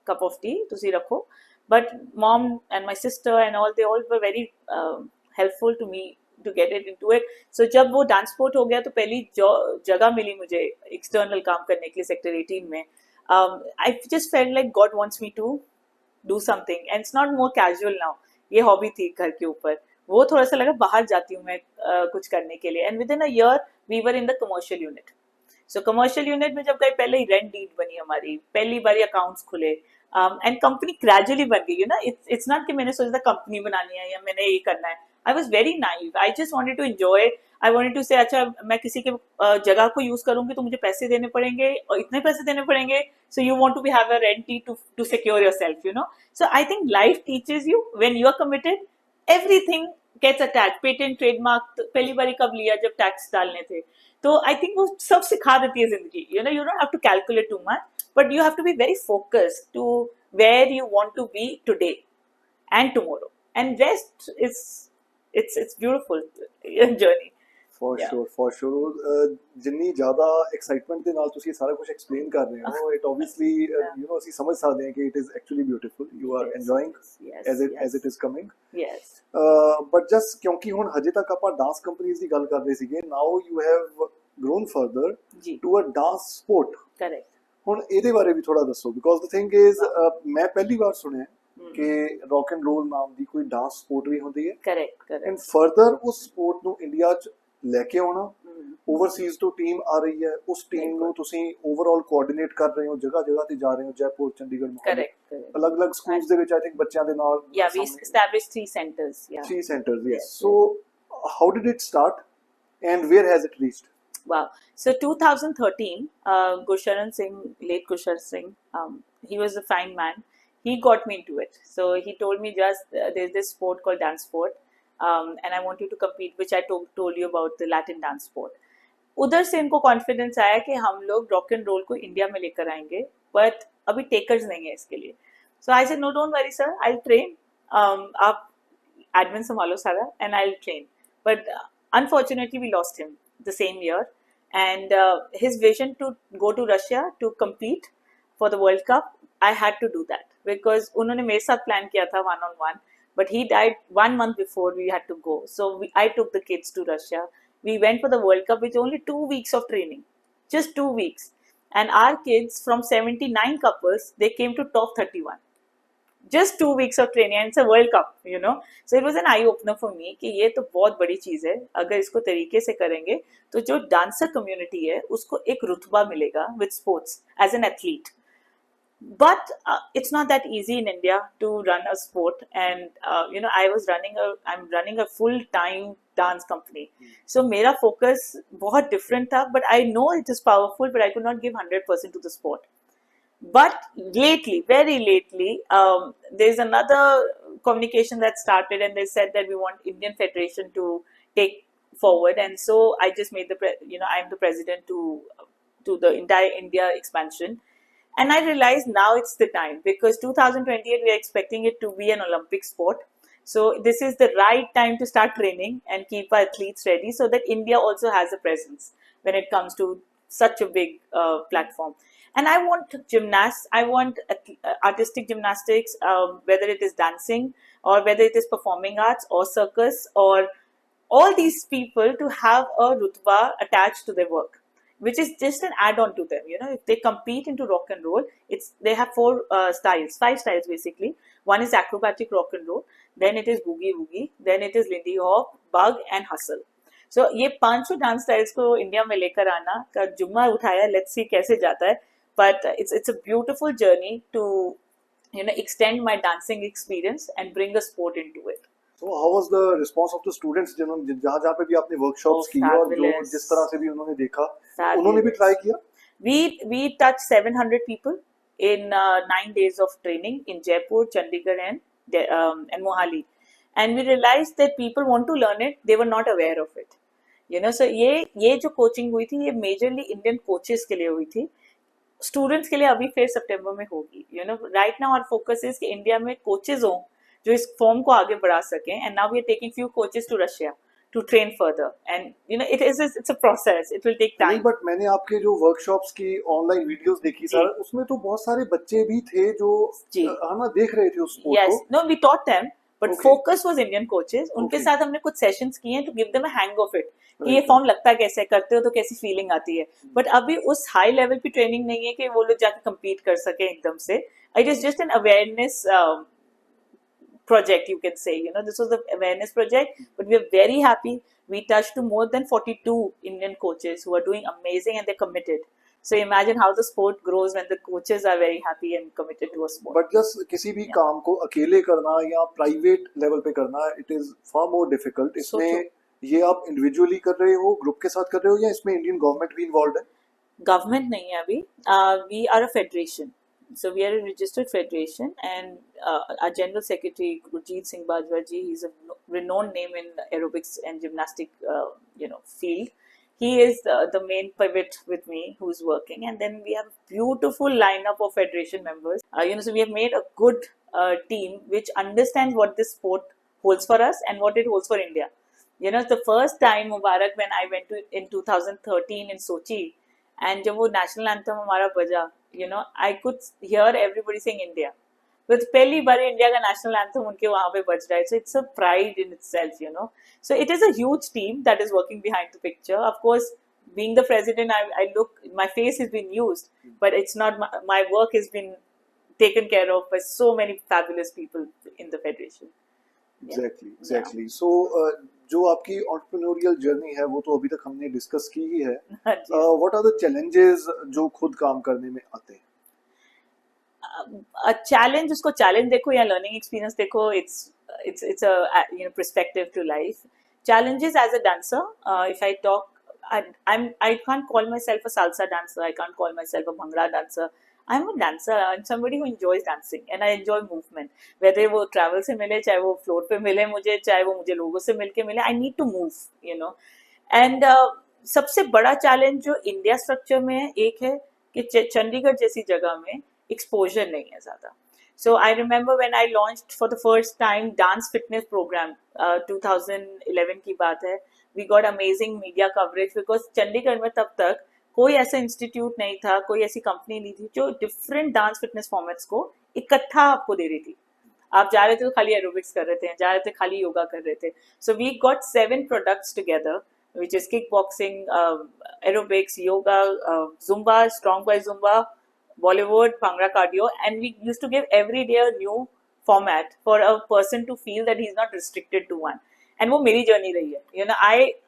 cup of tea, तुसी रखो. But mom and my sister and all, they all were very helpful to me to get it into it. So जब वो dance sport हो गया तो पहली जगह मिली मुझे एक्सटर्नल काम करने के लिए सेक्टर 18 में. I just felt like God wants me to do something and it's not more casual now. ये हॉबी थी घर के ऊपर, वो थोड़ा सा लगा बाहर जाती हूँ मैं कुछ करने के लिए, and within a year we were in the commercial unit. So commercial unit में जब गए, पहले ही रेंट डीड बनी हमारी, पहली बार अकाउंट्स खुले, एंड कंपनी ग्रेजुअली बन गई. इट्स नॉट कि मैंने सोचा था कंपनी बनानी है या मैंने ये करना है. I was very naive, I just wanted to enjoy. I wanted to say अच्छा मैं किसी के जगह को यूज करूंगी तो मुझे पैसे देने पड़ेंगे और इतने पैसे देने पड़ेंगे. So you want to be have a rent to secure yourself, So I think life teaches you when you are committed, everything gets attached. Patent trademark पहली बार कब लिया, जब टैक्स डालने थे. तो आई थिंक वो सब सिखा देती है जिंदगी. You don't have to calculate too much, but you have to be very focused to where you want to be today and tomorrow, and rest is it's beautiful journey. ਫॉਰ ਸ਼ੋਰ ਜਿੰਨੀ ਜ਼ਿਆਦਾ excitement ਦੇ ਨਾਲ ਤੁਸੀਂ ਸਾਰਾ ਕੁਝ ਐਕਸਪਲੇਨ ਕਰ ਰਹੇ ਹੋ, ਇਟ ਆਬਵੀਅਸਲੀ ਅਸੀਂ ਸਮਝ ਸਕਦੇ ਹਾਂ ਕਿ it is actually beautiful. You are enjoying as it is coming. Yes. But just ਕਿਉਂਕਿ ਹੁਣ ਹਜੇ ਤੱਕ ਆਪਾਂ ਡਾਂਸ ਕੰਪਨੀਜ਼ ਦੀ ਗੱਲ ਕਰ ਰਹੇ ਸੀਗੇ, now you have grown further to a dance sport. Correct. ਹੁਣ ਇਹਦੇ ਬਾਰੇ ਵੀ ਥੋੜਾ ਦੱਸੋ, ਬਿਕੋਜ਼ ਦ ਥਿੰਗ ਇਜ਼ ਮੈਂ ਪਹਿਲੀ ਵਾਰ ਸੁਣਿਆ ਕਿ ਰੌਕ ਐਂਡ ਰੋਲ ਨਾਮ ਦੀ ਕੋਈ ਡਾਂਸ ਸਪੋਰਟ ਵੀ ਹੁੰਦੀ ਹੈ. Correct. ਐਂਡ ਫਰਦਰ ਉਸ ਸਪੋਰਟ ਨੂੰ ਇੰਡੀਆ 'ਚ ਲੈ ਕੇ ਆਉਣਾ, ਓਵਰਸੀਜ਼ ਤੋਂ ਟੀਮ ਆ ਰਹੀ ਹੈ, ਉਸ ਟੀਮ ਨੂੰ ਤੁਸੀਂ ਓਵਰਆਲ ਕੋਆਰਡੀਨੇਟ ਕਰ ਰਹੇ ਹੋ, ਜਗ੍ਹਾ ਜਗ੍ਹਾ ਤੇ ਜਾ ਰਹੇ ਹੋ, ਜੈਪੁਰ, ਚੰਡੀਗੜ੍ਹ, Correct. ਅਲੱਗ-ਅਲੱਗ ਸਕੂਲਸ ਦੇ ਵਿੱਚ ਆਈ ਥਿੰਕ ਬੱਚਿਆਂ ਦੇ ਨਾਲ. Yeah, we established 3 centers. Yeah. 3 centers, yes. So how did it start and where has it reached? Wow. So 2013, Gusharan Singh, late Gusharan Singh, he was a fine man. He got me into it. So he told me there's this sport called dance sport, and I want you to compete, which I told you about, the Latin dance sport. उधर से इनको confidence आया कि हम लोग rock and role को India में लेकर आएंगे, बट अभी टेकर्स नहीं है इसके लिए. So I said no, don't worry sir, I train, आप एडमिन संभालो सारा and I train. But unfortunately we lost him the same year, and his vision to go to Russia to compete for the World Cup, I had to do that because उन्होंने मेरे साथ plan किया था 1-on-1, but he died 1 month before we had to go. So I took the kids to Russia. We went for the World Cup with only 2 weeks of training, just 2 weeks, and our kids from 79 couples, they came to top 31. Just 2 weeks of training, and it's a World Cup, So it was an eye opener for me कि ये तो बहुत बड़ी चीज है. अगर इसको तरीके से करेंगे तो जो डांसर कम्युनिटी है उसको एक रुतबा मिलेगा with sports as an athlete. But it's not that easy in India to run a sport, and I'm running a full-time dance company. So मेरा focus बहुत different था, but I know it is powerful, but I could not give 100% to the sport. But lately, very lately, there's another communication that started, and they said that we want Indian Federation to take forward, and so I just made I'm the president to the entire India expansion, and I realized now it's the time, because 2028 we are expecting it to be an Olympic sport. So this is the right time to start training and keep our athletes ready, so that India also has a presence when it comes to such a big platform. And I want gymnasts, I want artistic gymnastics, whether it is dancing or whether it is performing arts or circus, or all these people to have a rutba attached to their work, which is just an add-on to them. If they compete into rock and roll, they have 5 styles basically. One is acrobatic rock and roll, then it is boogie woogie, then it is lindy hop, bug and hustle. So ये 5 dance styles को India में लेकर आना का जुम्मा उठाया. Let's see कैसे जाता है, but it's a beautiful journey to extend my dancing experience and bring a sport into it. So how was the response of the students जहाँ पे भी आपने workshops की और जो जिस तरह से भी उन्होंने देखा, उन्होंने भी try किया? We touched 700 people in 9 days of training in Jaipur, Chandigarh and Mohali, and we realized that people want to learn it, they were not aware of it. So ये जो coaching हुई थी, ये majorly Indian coaches के लिए हुई थी. Students के लिए अभी फिर सितंबर में होगी. Right now our focus is कि इंडिया में कोचेस हों जो इस फॉर्म को आगे बढ़ा सकें, and now we are taking few coaches to Russia to train further, and it's a process, it will take time. But मैंने आपके जो वर्कशॉप्स की ऑनलाइन वीडियोस देखी सर, उसमें तो बहुत सारे बच्चे भी थे जो देख रहे थे उस स्पोर्ट को. Yes, no, we taught them, but focus was Indian coaches. उनके साथ हमने कुछ सेशंस किए हैं to give them a hang of it, कि ये फॉर्म लगता कैसे, करते हो तो कैसी फीलिंग आती है. बट अभी उस हाई लेवल पे ट्रेनिंग नहीं है कि वो लोग जाके कम्पीट कर सके एकदम से. It is just an awareness project, you can say. This was the awareness project, but we are very happy. We touched to more than 42 Indian coaches who are doing amazing and they're committed. So imagine how the sport grows when the coaches are very happy and committed to a sport. But just किसी भी Yeah. काम को अकेले करना या private level पे करना, it is far more difficult. So इसमें ये आप इंडिविजुअली कर रहे हो, ग्रुप के साथ कर रहे हो, या इसमें इंडियन गवर्नमेंट भी इन्वॉल्व है? Government nahi hai abhi. We are a federation. So we are a registered federation, and our general secretary Gurjeet Singh Bajwa ji, he's a renowned name in aerobics and gymnastic field. He is the main pivot with me who's working, and then we have a beautiful lineup of federation members. So we have made a good team which understands what this sport holds for us and what it holds for India. The first time, Mubarak, when I went to in 2013 in Sochi, and जब वो national anthem हमारा बजा, I could hear everybody saying India. With पहली बार India का national anthem उनके वहाँ पे बज रहा है. So it's a pride in itself, So it is a huge team that is working behind the picture. Of course, being the president, I look, my face has been used, but it's not, my work has been taken care of by so many fabulous people in the federation. Exactly. So जो आपकी entrepreneurial journey है वो तो अभी तक हमने discuss की ही है. व्हाट आर द चैलेंजेस जो खुद काम करने में आते हैं? चैलेंज, उसको चैलेंज देखो या लर्निंग एक्सपीरियंस देखो, it's a perspective to life. Challenges as a dancer, if I talk, I can't call myself a salsa dancer, I can't call myself a bhangra dancer. I'm a dancer. I'm somebody who enjoys dancing and I enjoy movement. Whether वो travel से मिले, चाहे वो floor पे मिले मुझे, चाहे वो मुझे लोगों से मिलके मिले, I need to move, And सबसे बड़ा challenge जो इंडिया स्ट्रक्चर में है, एक है कि चंडीगढ़ जैसी जगह में exposure नहीं है ज़्यादा. So I remember when I launched for the first time dance fitness program, 2011 की बात है, we got amazing media coverage because Chandigarh में तब तक कोई ऐसा इंस्टीट्यूट नहीं था, कोई ऐसी कंपनी नहीं थी जो डिफरेंट डांस फिटनेस फॉर्मेट्स को इकट्ठा आपको दे रही थी. आप जा रहे थे तो खाली एरोबिक्स कर रहे थे, जा रहे थे खाली योगा कर रहे थे. So we got 7 products together, which is kickboxing, aerobics, yoga, Zumba, strong by Zumba, Bollywood, Bhangra cardio, and we used to give every day a new format for a person to feel that he's not restricted to one. And वो मेरी journey रही है.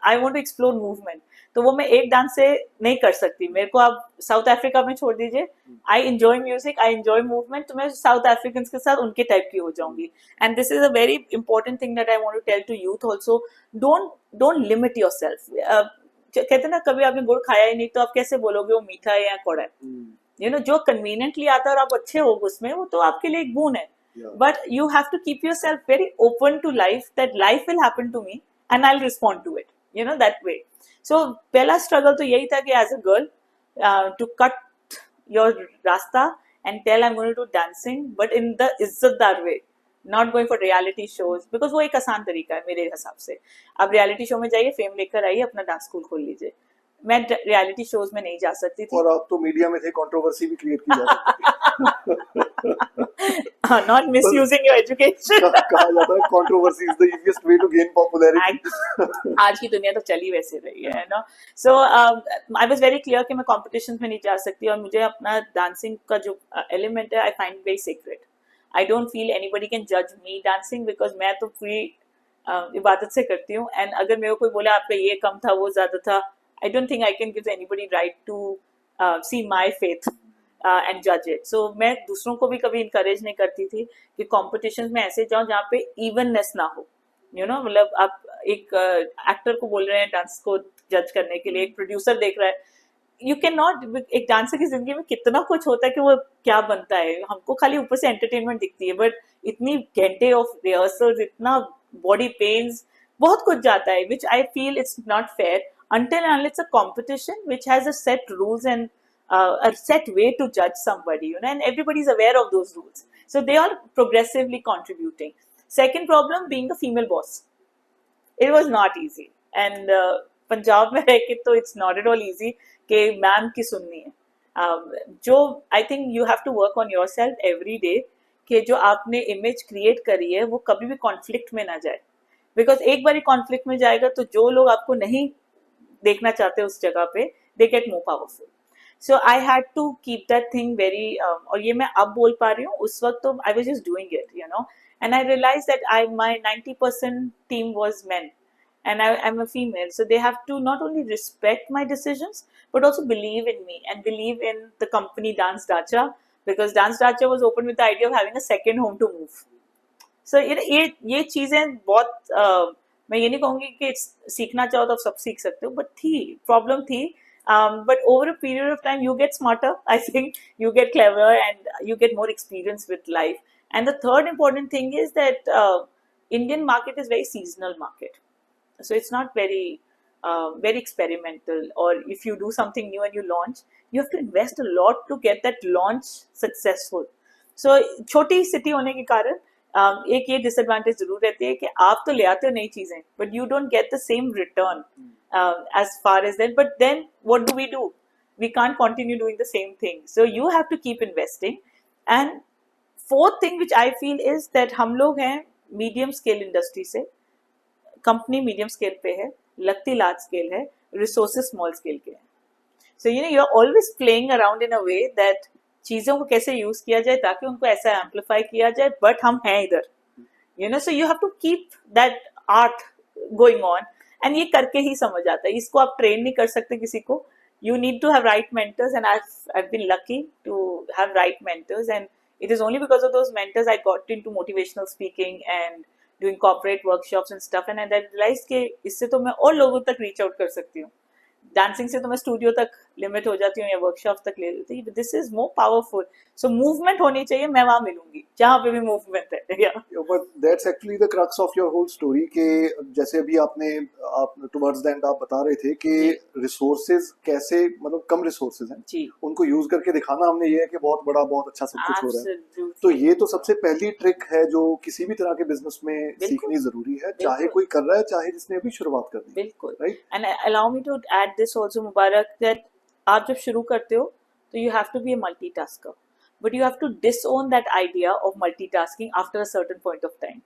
I want to explore movement. तो वो मैं एक dance से नहीं कर सकती. मेरे को आप साउथ अफ्रीका में छोड़ दीजिए. I enjoy music, I enjoy movement, तो मैं साउथ अफ्रीकन के साथ उनके टाइप की हो जाऊंगी. And this is a very important thing that I want to tell to youth also. Don't limit yourself. कहते हैं ना, कभी आपने गुड़ खाया ही नहीं तो आप कैसे बोलोगे वो मीठा है या कौड़ा है. जो कन्वीनियंटली आता है और आप अच्छे हो उसमें, वो तो आपके लिए एक गुण है. But you have to keep yourself very open to life, that life will happen to me and I'll respond to it, that way. So पहला struggle तो यही था कि as a girl, to cut your rasta and tell I'm going to do dancing, but in the इज्जतदार way, not going for reality shows, because वो एक आसान तरीका है मेरे हिसाब से. आप reality show में जाइए, फेम लेकर आइए, अपना डांस स्कूल खोल लीजिए. मैं रियलिटी शोज में नहीं जा सकती थी. और आप तो मीडिया में थे, कंट्रोवर्सी भी क्रिएट की जा सकती है. Not misusing your education. कहा जाता है controversy is the easiest way to gain popularity. आज की दुनिया तो चली वैसे रही है ना. So I was very clear कि मैं कॉम्पिटिशंस में नहीं जा सकती, और मुझे अपना डांसिंग का जो एलिमेंट है I find very secret. I don't feel anybody can जज मी डांसिंग, बिकॉज मैं तो फ्री इबादत से करती हूँ. एंड अगर मेरे को कोई बोले आपका ये कम था वो ज्यादा था, I don't think I can give anybody right to see my faith and judge it. So मैं दूसरों को भी कभी encourage नहीं करती थी कि competitions में ऐसे जाओ जहाँ पे evenness ना हो. मतलब आप एक actor को बोल रहे हैं डांस को जज करने के लिए, एक producer देख रहा है. You cannot, एक डांसर की जिंदगी में कितना कुछ होता है कि वो क्या बनता है. हमको खाली ऊपर से entertainment दिखती है, but इतनी घंटे of rehearsals, इतना body pains, बहुत कुछ जाता है, which I feel it's not fair. Until and unless it's a competition which has a set rules and a set way to judge somebody, and everybody's aware of those rules. So they are progressively contributing. Second problem, being a female boss. It was not easy. And Punjab में रह के तो it's not at all easy कि ma'am की सुननी है. जो I think you have to work on yourself every day कि जो आपने image create करी है वो कभी भी conflict में ना जाए. Because एक बारी conflict में जाएगा तो जो लोग आपको नहीं देखना चाहते उस जगह पे, they get more powerful. So I had to keep that thing very और ये मैं अब बोल पा रही हूँ, उस वक्त तो I was just doing it, and I realized that my 90% team was men, and I'm a female, so they have to not only respect my decisions but also believe in me and believe in the company Dance Dacha, because Dance Dacha was opened with the idea of having a second home to move. So ये चीजें बहुत मैं ये नहीं कहूँगी कि सीखना चाहो तो आप सब सीख सकते हो, बट थी प्रॉब्लम थी. But over a period of time you get smarter. I think you get clever and you get more experience with life. And the third important thing is that Indian market is very seasonal market, so it's not very experimental. Or if you do something new and you launch, you have to invest a lot to get that launch successful. So छोटी city होने के कारण एक ये disadvantage जरूर रहती है कि आप तो ले आते हो नई चीजें, but you don't get the same return as far as that. But then what do? We can't continue doing the same thing, so you have to keep investing. And fourth thing which I feel is that हम लोग हैं medium scale industry से, company medium scale पे है, लगती large scale है, resources small scale के हैं. So you are always playing around in a way that चीजों को कैसे यूज किया जाए ताकि उनको ऐसा एम्पलीफाई किया जाए, बट हम हैं इधर. So you have to keep that art going on. एंड ये करके ही समझ आता है, इसको आप ट्रेन नहीं कर सकते किसी को. You need to have right mentors, and I've been lucky to have right mentors, and it is only because of those mentors I got into motivational speaking and doing corporate workshops and stuff. And I realized कि इससे तो मैं और लोगों तक reach out कर सकती हूँ. डांसिंग से तो मैं स्टूडियो तक लिमिट हो जाती हूँ या वर्कशॉप तक ले लेती हूँ. This is more powerful. So movement होनी चाहिए, मैं वहां मिलूंगी जहाँ पे भी मूवमेंट है. But that's actually the crux of your whole story के जैसे अभी आप टुवर्ड्स द एंड आप बता रहे थे कि रिसोर्सेज कैसे, मतलब कम रिसोर्सेज हैं जी, उनको यूज करके दिखाना हमने ये है कि बहुत बड़ा बहुत अच्छा सब कुछ हो रहा है. Absolutely. तो ये तो सबसे पहली ट्रिक है जो किसी भी तरह के बिजनेस में बिल्कुल. सीखनी जरूरी है, चाहे बिल्कुल. कोई कर रहा है चाहे जिसने अभी शुरुआत कर दी. बिल्कुल. Right. And allow me to add this also Mubarak, that आप जब शुरू करते हो तो you have to be a multitasker, but you have to disown that idea of multitasking after a certain point of time.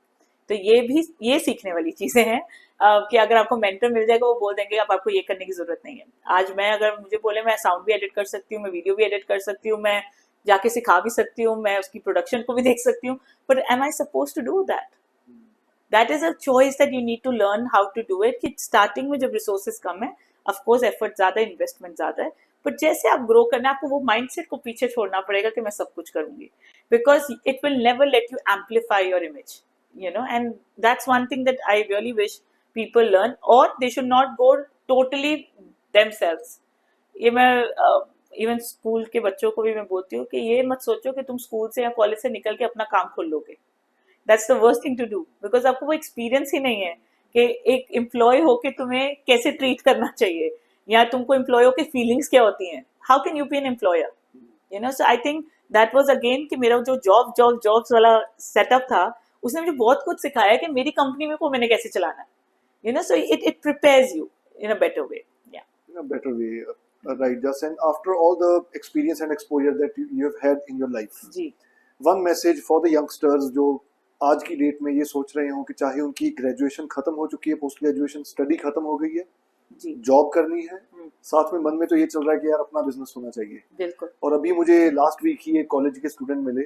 तो ये सीखने वाली चीजें हैं कि अगर आपको मेंटर मिल जाएगा वो बोल देंगे अब आपको ये करने की जरूरत नहीं है. आज मैं अगर मुझे बोले मैं साउंड भी एडिट कर सकती हूँ, मैं वीडियो भी एडिट कर सकती हूँ, मैं जाके सिखा भी सकती हूँ, मैं उसकी प्रोडक्शन को भी देख सकती हूँ, but am I suppose to do that? That is a choice that you need to learn how to do it. कि स्टार्टिंग में जब रिसोर्सेज कम है, ऑफकोर्स एफर्ट ज्यादा है, इन्वेस्टमेंट ज्यादा है, बट जैसे आप ग्रो करना है आपको वो माइंडसेट को पीछे छोड़ना पड़ेगा कि मैं सब कुछ करूंगी, because it will never let you amplify your image. And that's one thing that I really wish people learn, or they should not go totally themselves. ये मैं इवन स्कूल के बच्चों को भी मैं बोलती हूँ कि ये मत सोचो कि तुम स्कूल से या कॉलेज से निकल के अपना काम खोल लोगे. That's the worst thing to do, because आपको वो एक्सपीरियंस ही नहीं है कि एक एम्प्लॉय होके तुम्हें कैसे ट्रीट करना चाहिए, या तुमको एम्प्लॉय होके फीलिंग्स क्या होती हैं. How can you be an employer? So I think that was again कि मेरा जो जॉब्स वाला सेटअप था उसने मुझे बहुत कुछ सिखाया कि मेरी कंपनी में को मैंने कैसे चलाना है. So it prepares you in a better way. In a better way, right? Just and after all the experience and exposure that you have had in your life, जी, one message for the youngsters जो आज की date में ये सोच रहे हो कि चाहे उनकी ग्रेजुएशन खत्म हो चुकी है, पोस्ट ग्रेजुएशन स्टडी खत्म हो गई है, जी, जॉब करनी है, साथ में मन में तो ये चल रहा है कि यार अपना बिजनेस होना चाहिए. बिल्कुल. और अभी मुझे लास्ट वीक ही एक कॉलेज के स्टूडेंट मिले,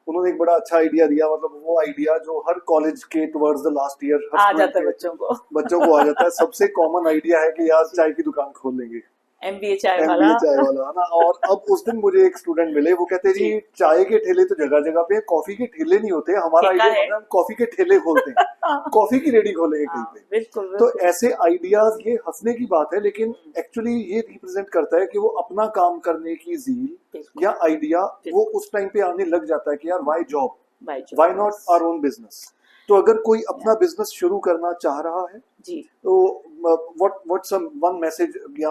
उन्होंने एक बड़ा अच्छा आइडिया दिया. मतलब वो आइडिया जो हर कॉलेज के टुवर्ड्स द लास्ट ईयर आ जाता है बच्चों को आ जाता है. सबसे कॉमन आइडिया है कि यार चाय की दुकान खोल लेंगे, MBA चाय वाला है ना. और अब उस दिन मुझे एक स्टूडेंट मिले, वो कहते जी चाय के ठेले तो जगह जगह पे, कॉफी के ठेले नहीं होते, हमारा आइडिया हम कॉफी के ठेले खोलते हैं, कॉफी की रेडी खोलेंगे कहीं पे. बिल्कुल. तो ऐसे आइडियाज, ये हंसने की बात है लेकिन एक्चुअली ये रिप्रेजेंट करता है कि वो अपना काम करने की ज़ील या आइडिया वो उस टाइम पे आने लग जाता है कि यार why job, why not our own business. तो अगर कोई अपना बिजनेस शुरू करना चाह रहा है जी, तो what's one message या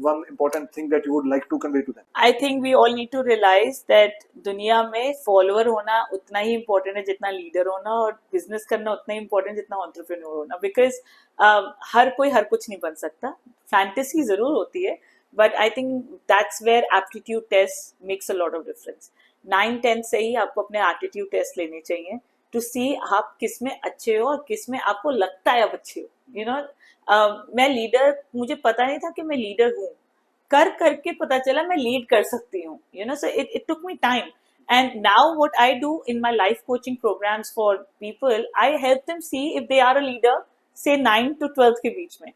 one important thing that you would like to convey to them? I think we all need to realize that दुनिया में फॉलोअर होना उतना ही इम्पोर्टेंट है जितना लीडर होना, और बिजनेस करना उतना ही इम्पोर्टेंट जितना एंटरप्रेन्योर होना. बिकॉज हर कोई हर कुछ नहीं बन सकता. फैंटेसी जरूर होती है, but I think that's where aptitude test makes a lot of difference. 9-10 से ही आपको अपने एप्टीट्यूड टेस्ट लेने चाहिए टू सी आप किस में अच्छे हो और किस में आपको लगता है आप अच्छे हो. मैं लीडर, मुझे पता नहीं था कि मैं लीडर हूँ, करके पता चला मैं लीड कर सकती हूँ. So it took me time. And now what I do in my life coaching programs for people, I help them see if they are a leader, say 9 to 12 के बीच में.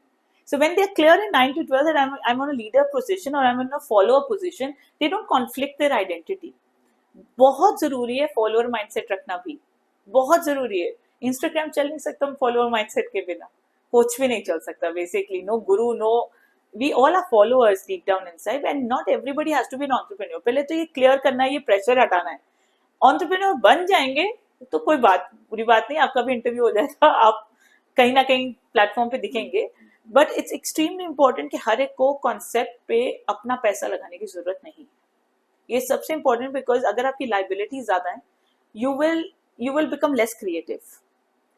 So when they're clear in 9 to 12 that I'm on a leader position or I'm in a follower position, they don't conflict their identity. बहुत जरूरी है follower mindset रखना भी, बहुत जरूरी है. इंस्टाग्राम चल नहीं सकता फॉलोअर माइंडसेट के बिना, कुछ भी नहीं चल सकता basically. No Guru, no, we all are followers deep down inside and not everybody has to be an entrepreneur. पहले तो ये क्लियर करना है, ये प्रेशर हटाना है. entrepreneur बन जाएंगे तो कोई बात, बुरी बात नहीं, आपका भी इंटरव्यू हो जाएगा, आप कहीं ना कहीं प्लेटफॉर्म पे दिखेंगे. बट इट्स एक्सट्रीमली इंपॉर्टेंट कि हर एक को कॉन्सेप्ट पे अपना पैसा लगाने की जरूरत नहीं. ये सबसे इंपॉर्टेंट, बिकॉज अगर आपकी लाइबिलिटी ज्यादा है, you will become less creative.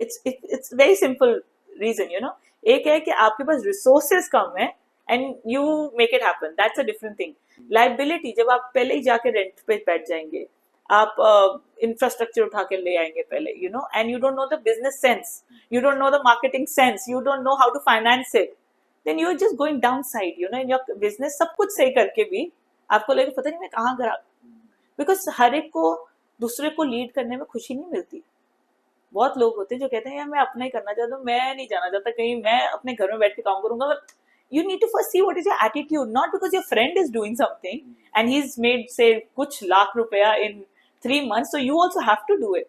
It's very simple reason, you know. एक है कि आपके पास रिसोर्सेज कम है and you make it happen, that's a different thing. Liability, जब आप पहले ही जाके रेंट पे बैठ जाएंगे, आप इंफ्रास्ट्रक्चर उठा के ले आएंगे पहले, you know, and you don't know the business sense, you don't know the marketing sense, you don't know how to finance it, then you are just going down side, you know, in your business. सब कुछ सही करके भी आपको लगे पता नहीं मैं कहाँ गया. बिकॉज हर एक को दूसरे को लीड करने में खुशी नहीं मिलती. बहुत लोग होते हैं जो कहते हैं यार मैं अपना ही करना चाहता हूँ, मैं नहीं जाना चाहता कहीं, मैं अपने घर में बैठ के काम करूंगा. But you need to first see what is your attitude, not because your friend is doing something and he's made say kuch lakh rupeya in 3 months, so you also have to do it.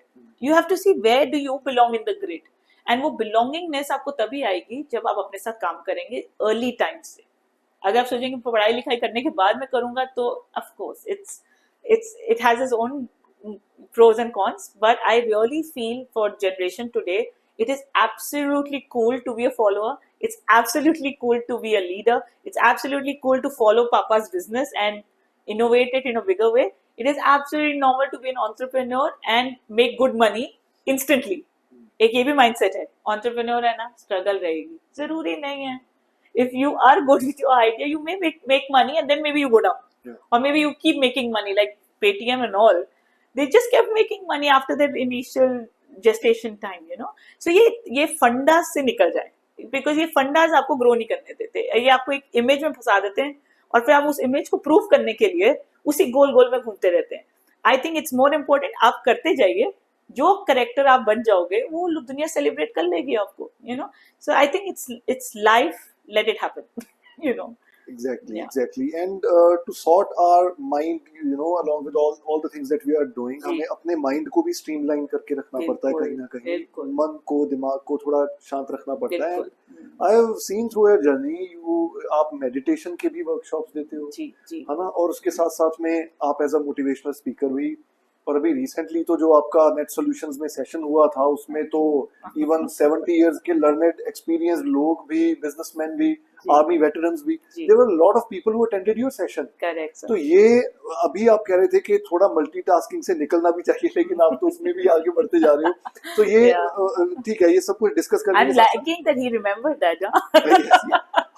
You have to see where do you belong in the grid, and वो belongingness आपको तभी आएगी जब आप अपने साथ काम करेंगे early times से. अगर आप सोचेंगे पढ़ाई लिखाई करने के बाद में करूंगा, तो of course it has its own pros and cons, but I really feel for generation today it is absolutely cool to be a follower. It's absolutely cool to be a leader. It's absolutely cool to follow Papa's business and innovate it in a bigger way. It is absolutely normal to be an entrepreneur and make good money instantly. एक ये भी mindset है, entrepreneur है ना, struggle रहेगी, जरूरी नहीं है. If you are good with your idea, you may make money and then maybe you go down. Yeah. Or maybe you keep making money like Paytm and all. They just kept making money after that initial gestation time, you know. So ये fundas से निकल जाए, because ये fundas आपको grow नहीं करने देते, ये आपको एक इमेज में फंसा देते हैं और फिर आप उस इमेज को प्रूव करने के लिए उसी गोल गोल में घूमते रहते हैं. I think it's more important आप करते जाइए, जो करेक्टर आप बन जाओगे वो दुनिया सेलिब्रेट कर लेगी आपको, you know. So I think it's life, let it happen. You know. Exactly. And to sort our mind, you know, along with all the things that we are doing, हमें अपने mind को भी streamline करके रखना पड़ता है कहीं ना कहीं, मन को, दिमाग को थोड़ा शांत रखना पड़ता है. I have seen through your journey, आप meditation के भी workshops देते हो, है ना, और उसके साथ साथ में आप as a motivational speaker भी. और अभी रिसेंटली तो जो आपका नेट सॉल्यूशंस में सेशन हुआ था, उसमें तो इवन 70 इयर्स के लर्नेड एक्सपीरियंस लोग भी, बिजनेसमैन भी, आर्मी वेटरन्स भी, there were lot of people who attended your session. Correct. तो ये अभी आप कह रहे थे कि थोड़ा मल्टीटास्किंग से निकलना भी चाहिए, लेकिन आप तो उसमें भी आगे बढ़ते जा रहे हो. तो ये ठीक है, ये सब कुछ डिस्कस करने I'm liking that he remembered that.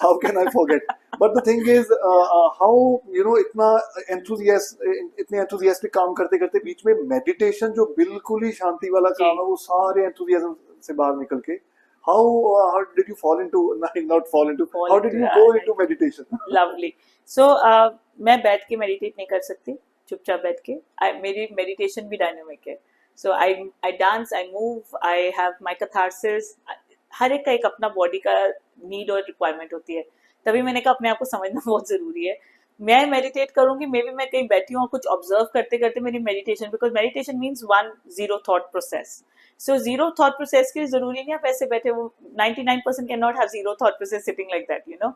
How can I forget? But the thing is, how, you know, इतने enthusiastic काम करते करते बीच में meditation जो बिल्कुल ही शांति वाला काम है, वो सारे enthusiasm से बाहर निकल के, how did you fall into, how did you go into meditation? Lovely. So मैं बैठ के meditate नहीं कर सकती, चुपचाप बैठ के. मेरी meditation भी dynamic है. So I dance, I move, I have my catharsis. हर एक का एक अपना बॉडी का नीड और रिक्वायरमेंट होती है, तभी मैंने कहा अपने आप को समझना बहुत जरूरी है. मैं मेडिटेट करूंगी, मे बी मैं कहीं बैठी हूँ और कुछ ऑब्जर्व करते करते मेरी meditation, because meditation means 1 0 thought process. So 0 thought process के लिए जरूरी नहीं आप ऐसे बैठे हो, 99% can not have 0 thought process sitting like that, you know.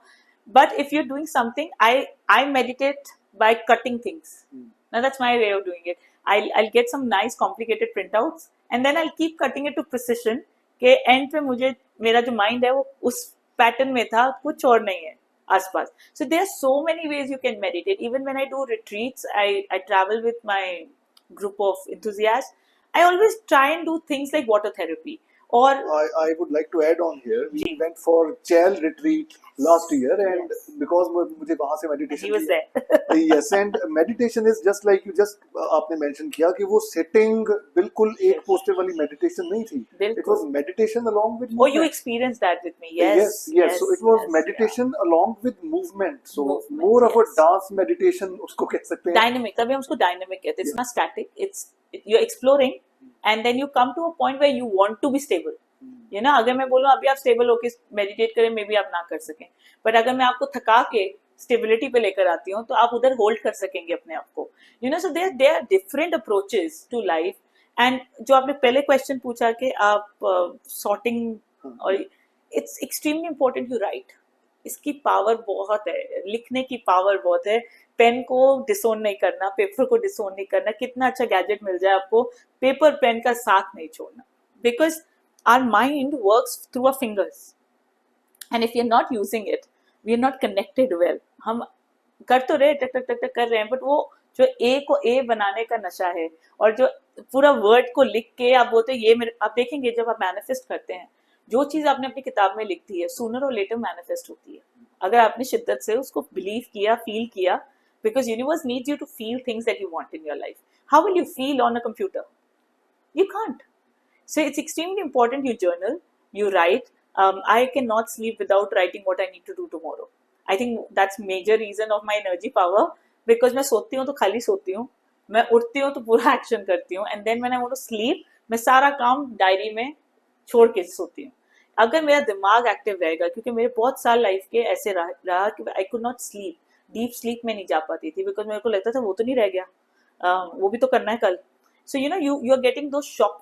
But if you are doing something, I meditate by cutting things. Now that's my way of doing it. I'll get some nice complicated printouts and then I'll keep cutting it to precision के and पे मुझे मेरा जो mind है वो उस pattern में था, कुछ और नहीं है आसपास. So there are so many ways you can meditate. Even when I do retreats, I travel with my group of enthusiasts, I always try and do things like water therapy और I would like to add on here. We जी, went for Chel retreat last year, and yes, because मुझे वहाँ से and meditation he was की there. yes, and meditation is just like you just आपने mention किया कि वो sitting बिल्कुल एक Yes, posture वाली meditation नहीं थी. It बिल्कुल. was meditation along with Oh, you movement. experienced that with me. Yes, Yes, yes. So yes, it was yes, yeah. meditation along with movement. So Movement, more of a yes. dance meditation उसको कह सकते हैं. Dynamic, तभी हम उसको dynamic कहते हैं. It's Yeah. not static. You're exploring, and then you come to a point where you want to be stable. You know, अगर मैं बोलूँ अभी आप स्टेबल होके मेडिटेट करें, मे बी आप ना कर सकें, बट अगर मैं आपको थका के स्टेबिलिटी पे लेकर आती हूँ तो आप उधर होल्ड कर सकेंगे अपने आप को. You know, so they are different approaches to life. And जो आपने पहले क्वेश्चन पूछा कि आप सॉर्टिंग और it's extremely important you write. इसकी पावर बहुत है, लिखने की पावर बहुत है. पेन को डिसोन नहीं करना, पेपर को डिसोन नहीं करना. कितना अच्छा गैजेट मिल जाए आपको, पेपर पेन का साथ नहीं छोड़ना. Because our mind works through our fingers, and if you're not using it, we are not connected well. हम कर तो रहे, टक टक टक टक कर रहे हैं, बट वो जो ए को ए बनाने का नशा है, और जो पूरा वर्ड को लिख के आप बोलते हैं ये मेरे, आप देखेंगे जब आप मैनिफेस्ट करते हैं, जो चीज आपने अपनी किताब में लिख दी है सूनर और लेटर मैनिफेस्ट होती है, अगर आपने शिद्दत से उसको बिलीव किया, फील किया. Because universe needs you to feel things that you want in your life. How will you feel on a computer? You can't. So it's extremely important you journal, you write. I cannot sleep without writing what I need to do tomorrow. I think that's major reason of my energy power, because मैं सोती हूँ तो खाली सोती हूँ, मैं उठती हूँ तो पूरा एक्शन करती हूँ, and then when I want to sleep मैं सारा काम डायरी में छोड़ के सोती हूँ. अगर मेरा दिमाग एक्टिव रहेगा, क्योंकि मेरे बहुत साल लाइफ के ऐसे रहा कि I could not sleep, deep sleep में नहीं जा पाती थी, बिकॉज मेरे को लगता था वो तो नहीं रह गया, वो भी तो करना है कल. So you are getting those shock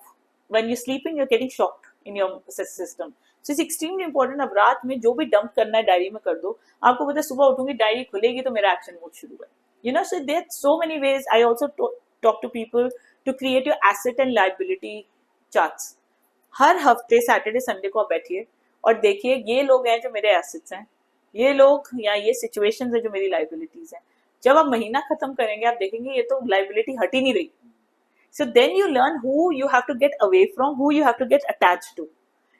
when you're sleeping. You're getting shocked in your system. So it's extremely important. अब रात में जो भी डंप करना है डायरी में कर दो. आपको पता है सुबह उठूंगी डायरी खुलेगी तो मेरा एक्शन मोड शुरू है. You know, so there are so many ways. I also talk to people to create your asset and liability charts. हर हफ्ते सैटरडे संडे को आप बैठिए और देखिए ये लोग हैं जो मेरे एसेट्स हैं, ये लोग या ये सिचुएशंस है जो मेरी लाइबिलिटीज हैं. जब आप महीना खत्म करेंगे आप देखेंगे ये तो लाइबिलिटी हट ही नहीं रही. So then you learn who you have to get away from, who you have to get attached to.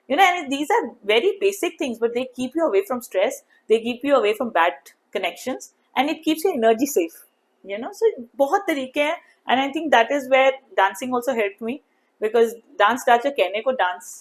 You know, and these are very basic things, but they keep you away from stress, they keep you away from bad connections, and it keeps your energy safe. You know, so बहुत तरीके हैं, and I think that is where dancing also helped me, because dance teacher कहने को dance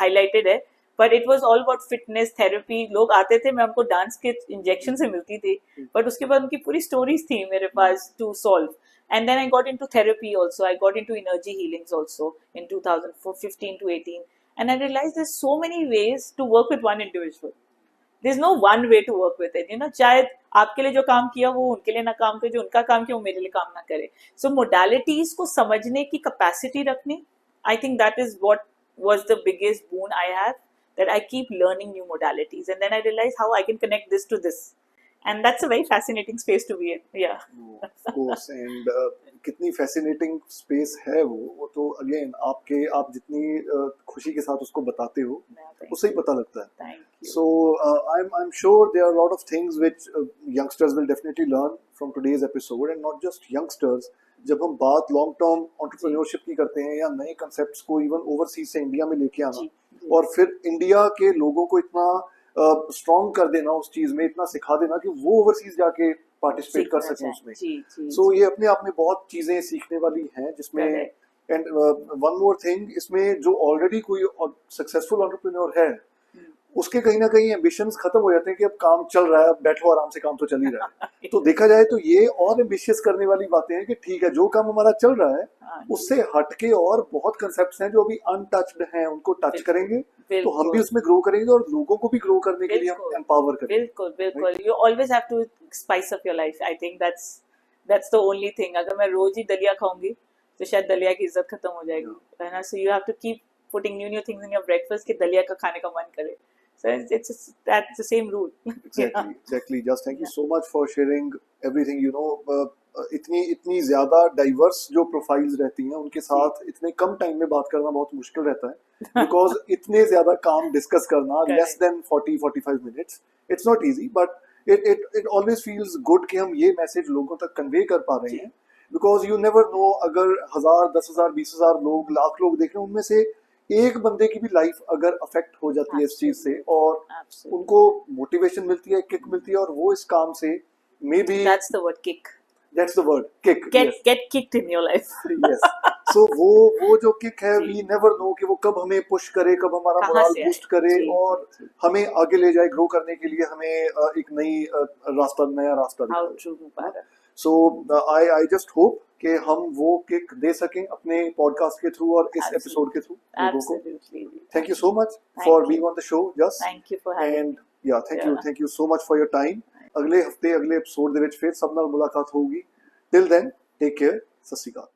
highlighted है, but it was all about fitness therapy. लोग आते थे, मैं उनको डांस के इंजेक्शन से मिलती थी, but उसके बाद उनकी पूरी स्टोरीज थी मेरे पास to solve. And then I got into therapy also. I got into energy healings also in 2015 to 18. And I realized there's so many ways to work with one individual. There's no one way to work with it. You know, चाहे आपके लिए जो काम किया वो उनके लिए ना काम करे, जो उनका काम किया वो मेरे लिए काम ना करे. So modalities को समझने की capacity रखनी, I think that is what was the biggest boon I have, that I keep learning new modalities. And then I realized how I can connect this to this. And that's a very fascinating space to be in. Yeah. Of course, and कितनी fascinating space है वो तो again आप जितनी खुशी के साथ उसको बताते हो उससे ही पता लगता है. Thank you. So I'm sure there are a lot of things which youngsters will definitely learn from today's episode, and not just youngsters. जब हम बात लॉन्ग टर्म एंटरप्रेन्योरशिप की करते हैं या नए कंसेप्ट्स को इवन ओवरसीज से इंडिया में लेके आना, और फिर इंडिया के लोगों को इतना स्ट्रॉन्ग कर देना उस चीज में, इतना सिखा देना कि वो ओवरसीज जाके पार्टिसिपेट कर सकें उसमें. सो ये अपने आप में बहुत चीजें सीखने वाली हैं जिसमें. एंड वन मोर थिंग, इसमें जो ऑलरेडी कोई सक्सेसफुल एंटरप्रेन्योर है उसके कहीं ना कहीं एम्बिशंस खत्म हो जाते हैं कि अब काम चल रहा है, अब बैठो आराम से, काम तो चल ही रहा है. तो देखा जाए तो ये और एम्बिशियस करने वाली बातें हैं कि ठीक है जो काम हमारा चल रहा है उससे हटके और बहुत कंसेप्ट्स हैं जो अभी अनटच्ड हैं, उनको टच करेंगे तो हम भी उसमें ग्रो करेंगे और लोगों को भी ग्रो करने के लिए हम एम्पावर करेंगे. बिल्कुल बिल्कुल. You always have to spice up your life. I think that's the only thing. अगर मैं रोज ही दलिया खाऊंगी तो शायद दलिया की इज्जत खत्म हो जाएगी, है ना. So you have to keep putting new things in your breakfast कि दलिया का खाने का मन करे. So that's the same rule. Exactly. Just thank you so much for sharing everything. You know, इतनी ज्यादा डाइवर्स जो प्रोफाइल्स रहती हैं उनके साथ इतने कम टाइम में बात करना बहुत मुश्किल रहता है, बिकॉज इतने ज्यादा काम डिस्कस करना less than 40-45 minutes, it's not easy, but it always feels good कि हम ये मैसेज लोगों तक कन्वे कर पा रहे हैं. बिकॉज यू नेवर नो, अगर 1000, 10,000, 20,000 लोग, लाख लोग देख रहे हैं, उनमें से एक बंदे की भी लाइफ अगर अफेक्ट हो जाती है इस चीज से और Absolutely. उनको मोटिवेशन मिलती है, किक मिलती है, और वो इस काम से maybe That's the word, kick. That's the word, kick, Get kicked in your life. Yes. So वो जो किक है, जी। वी नेवर नो कि वो कब हमें पुश करे, कब हमारा कहाँ मोरल से बूस्ट आए? करे जी, और जी। हमें आगे ले जाए, ग्रो करने के लिए हमें एक नया रास्ता How दिखाए। true, Mubarak. So I just hope कि हम वो किक दे सकें अपने पॉडकास्ट के थ्रू और इस एपिसोड के थ्रू लोगों को। Absolutely. Thank you so much Thank for you. Being on the show just, Thank you for having and me. या thank you so much for your time. अगले हफ्ते अगले एपिसोड ਦੇ ਵਿੱਚ ਫਿਰ ਸਭ ਨਾਲ ਮੁਲਾਕਾਤ ਹੋਊਗੀ। टिल देन टेक केयर, सत श्री अकाल।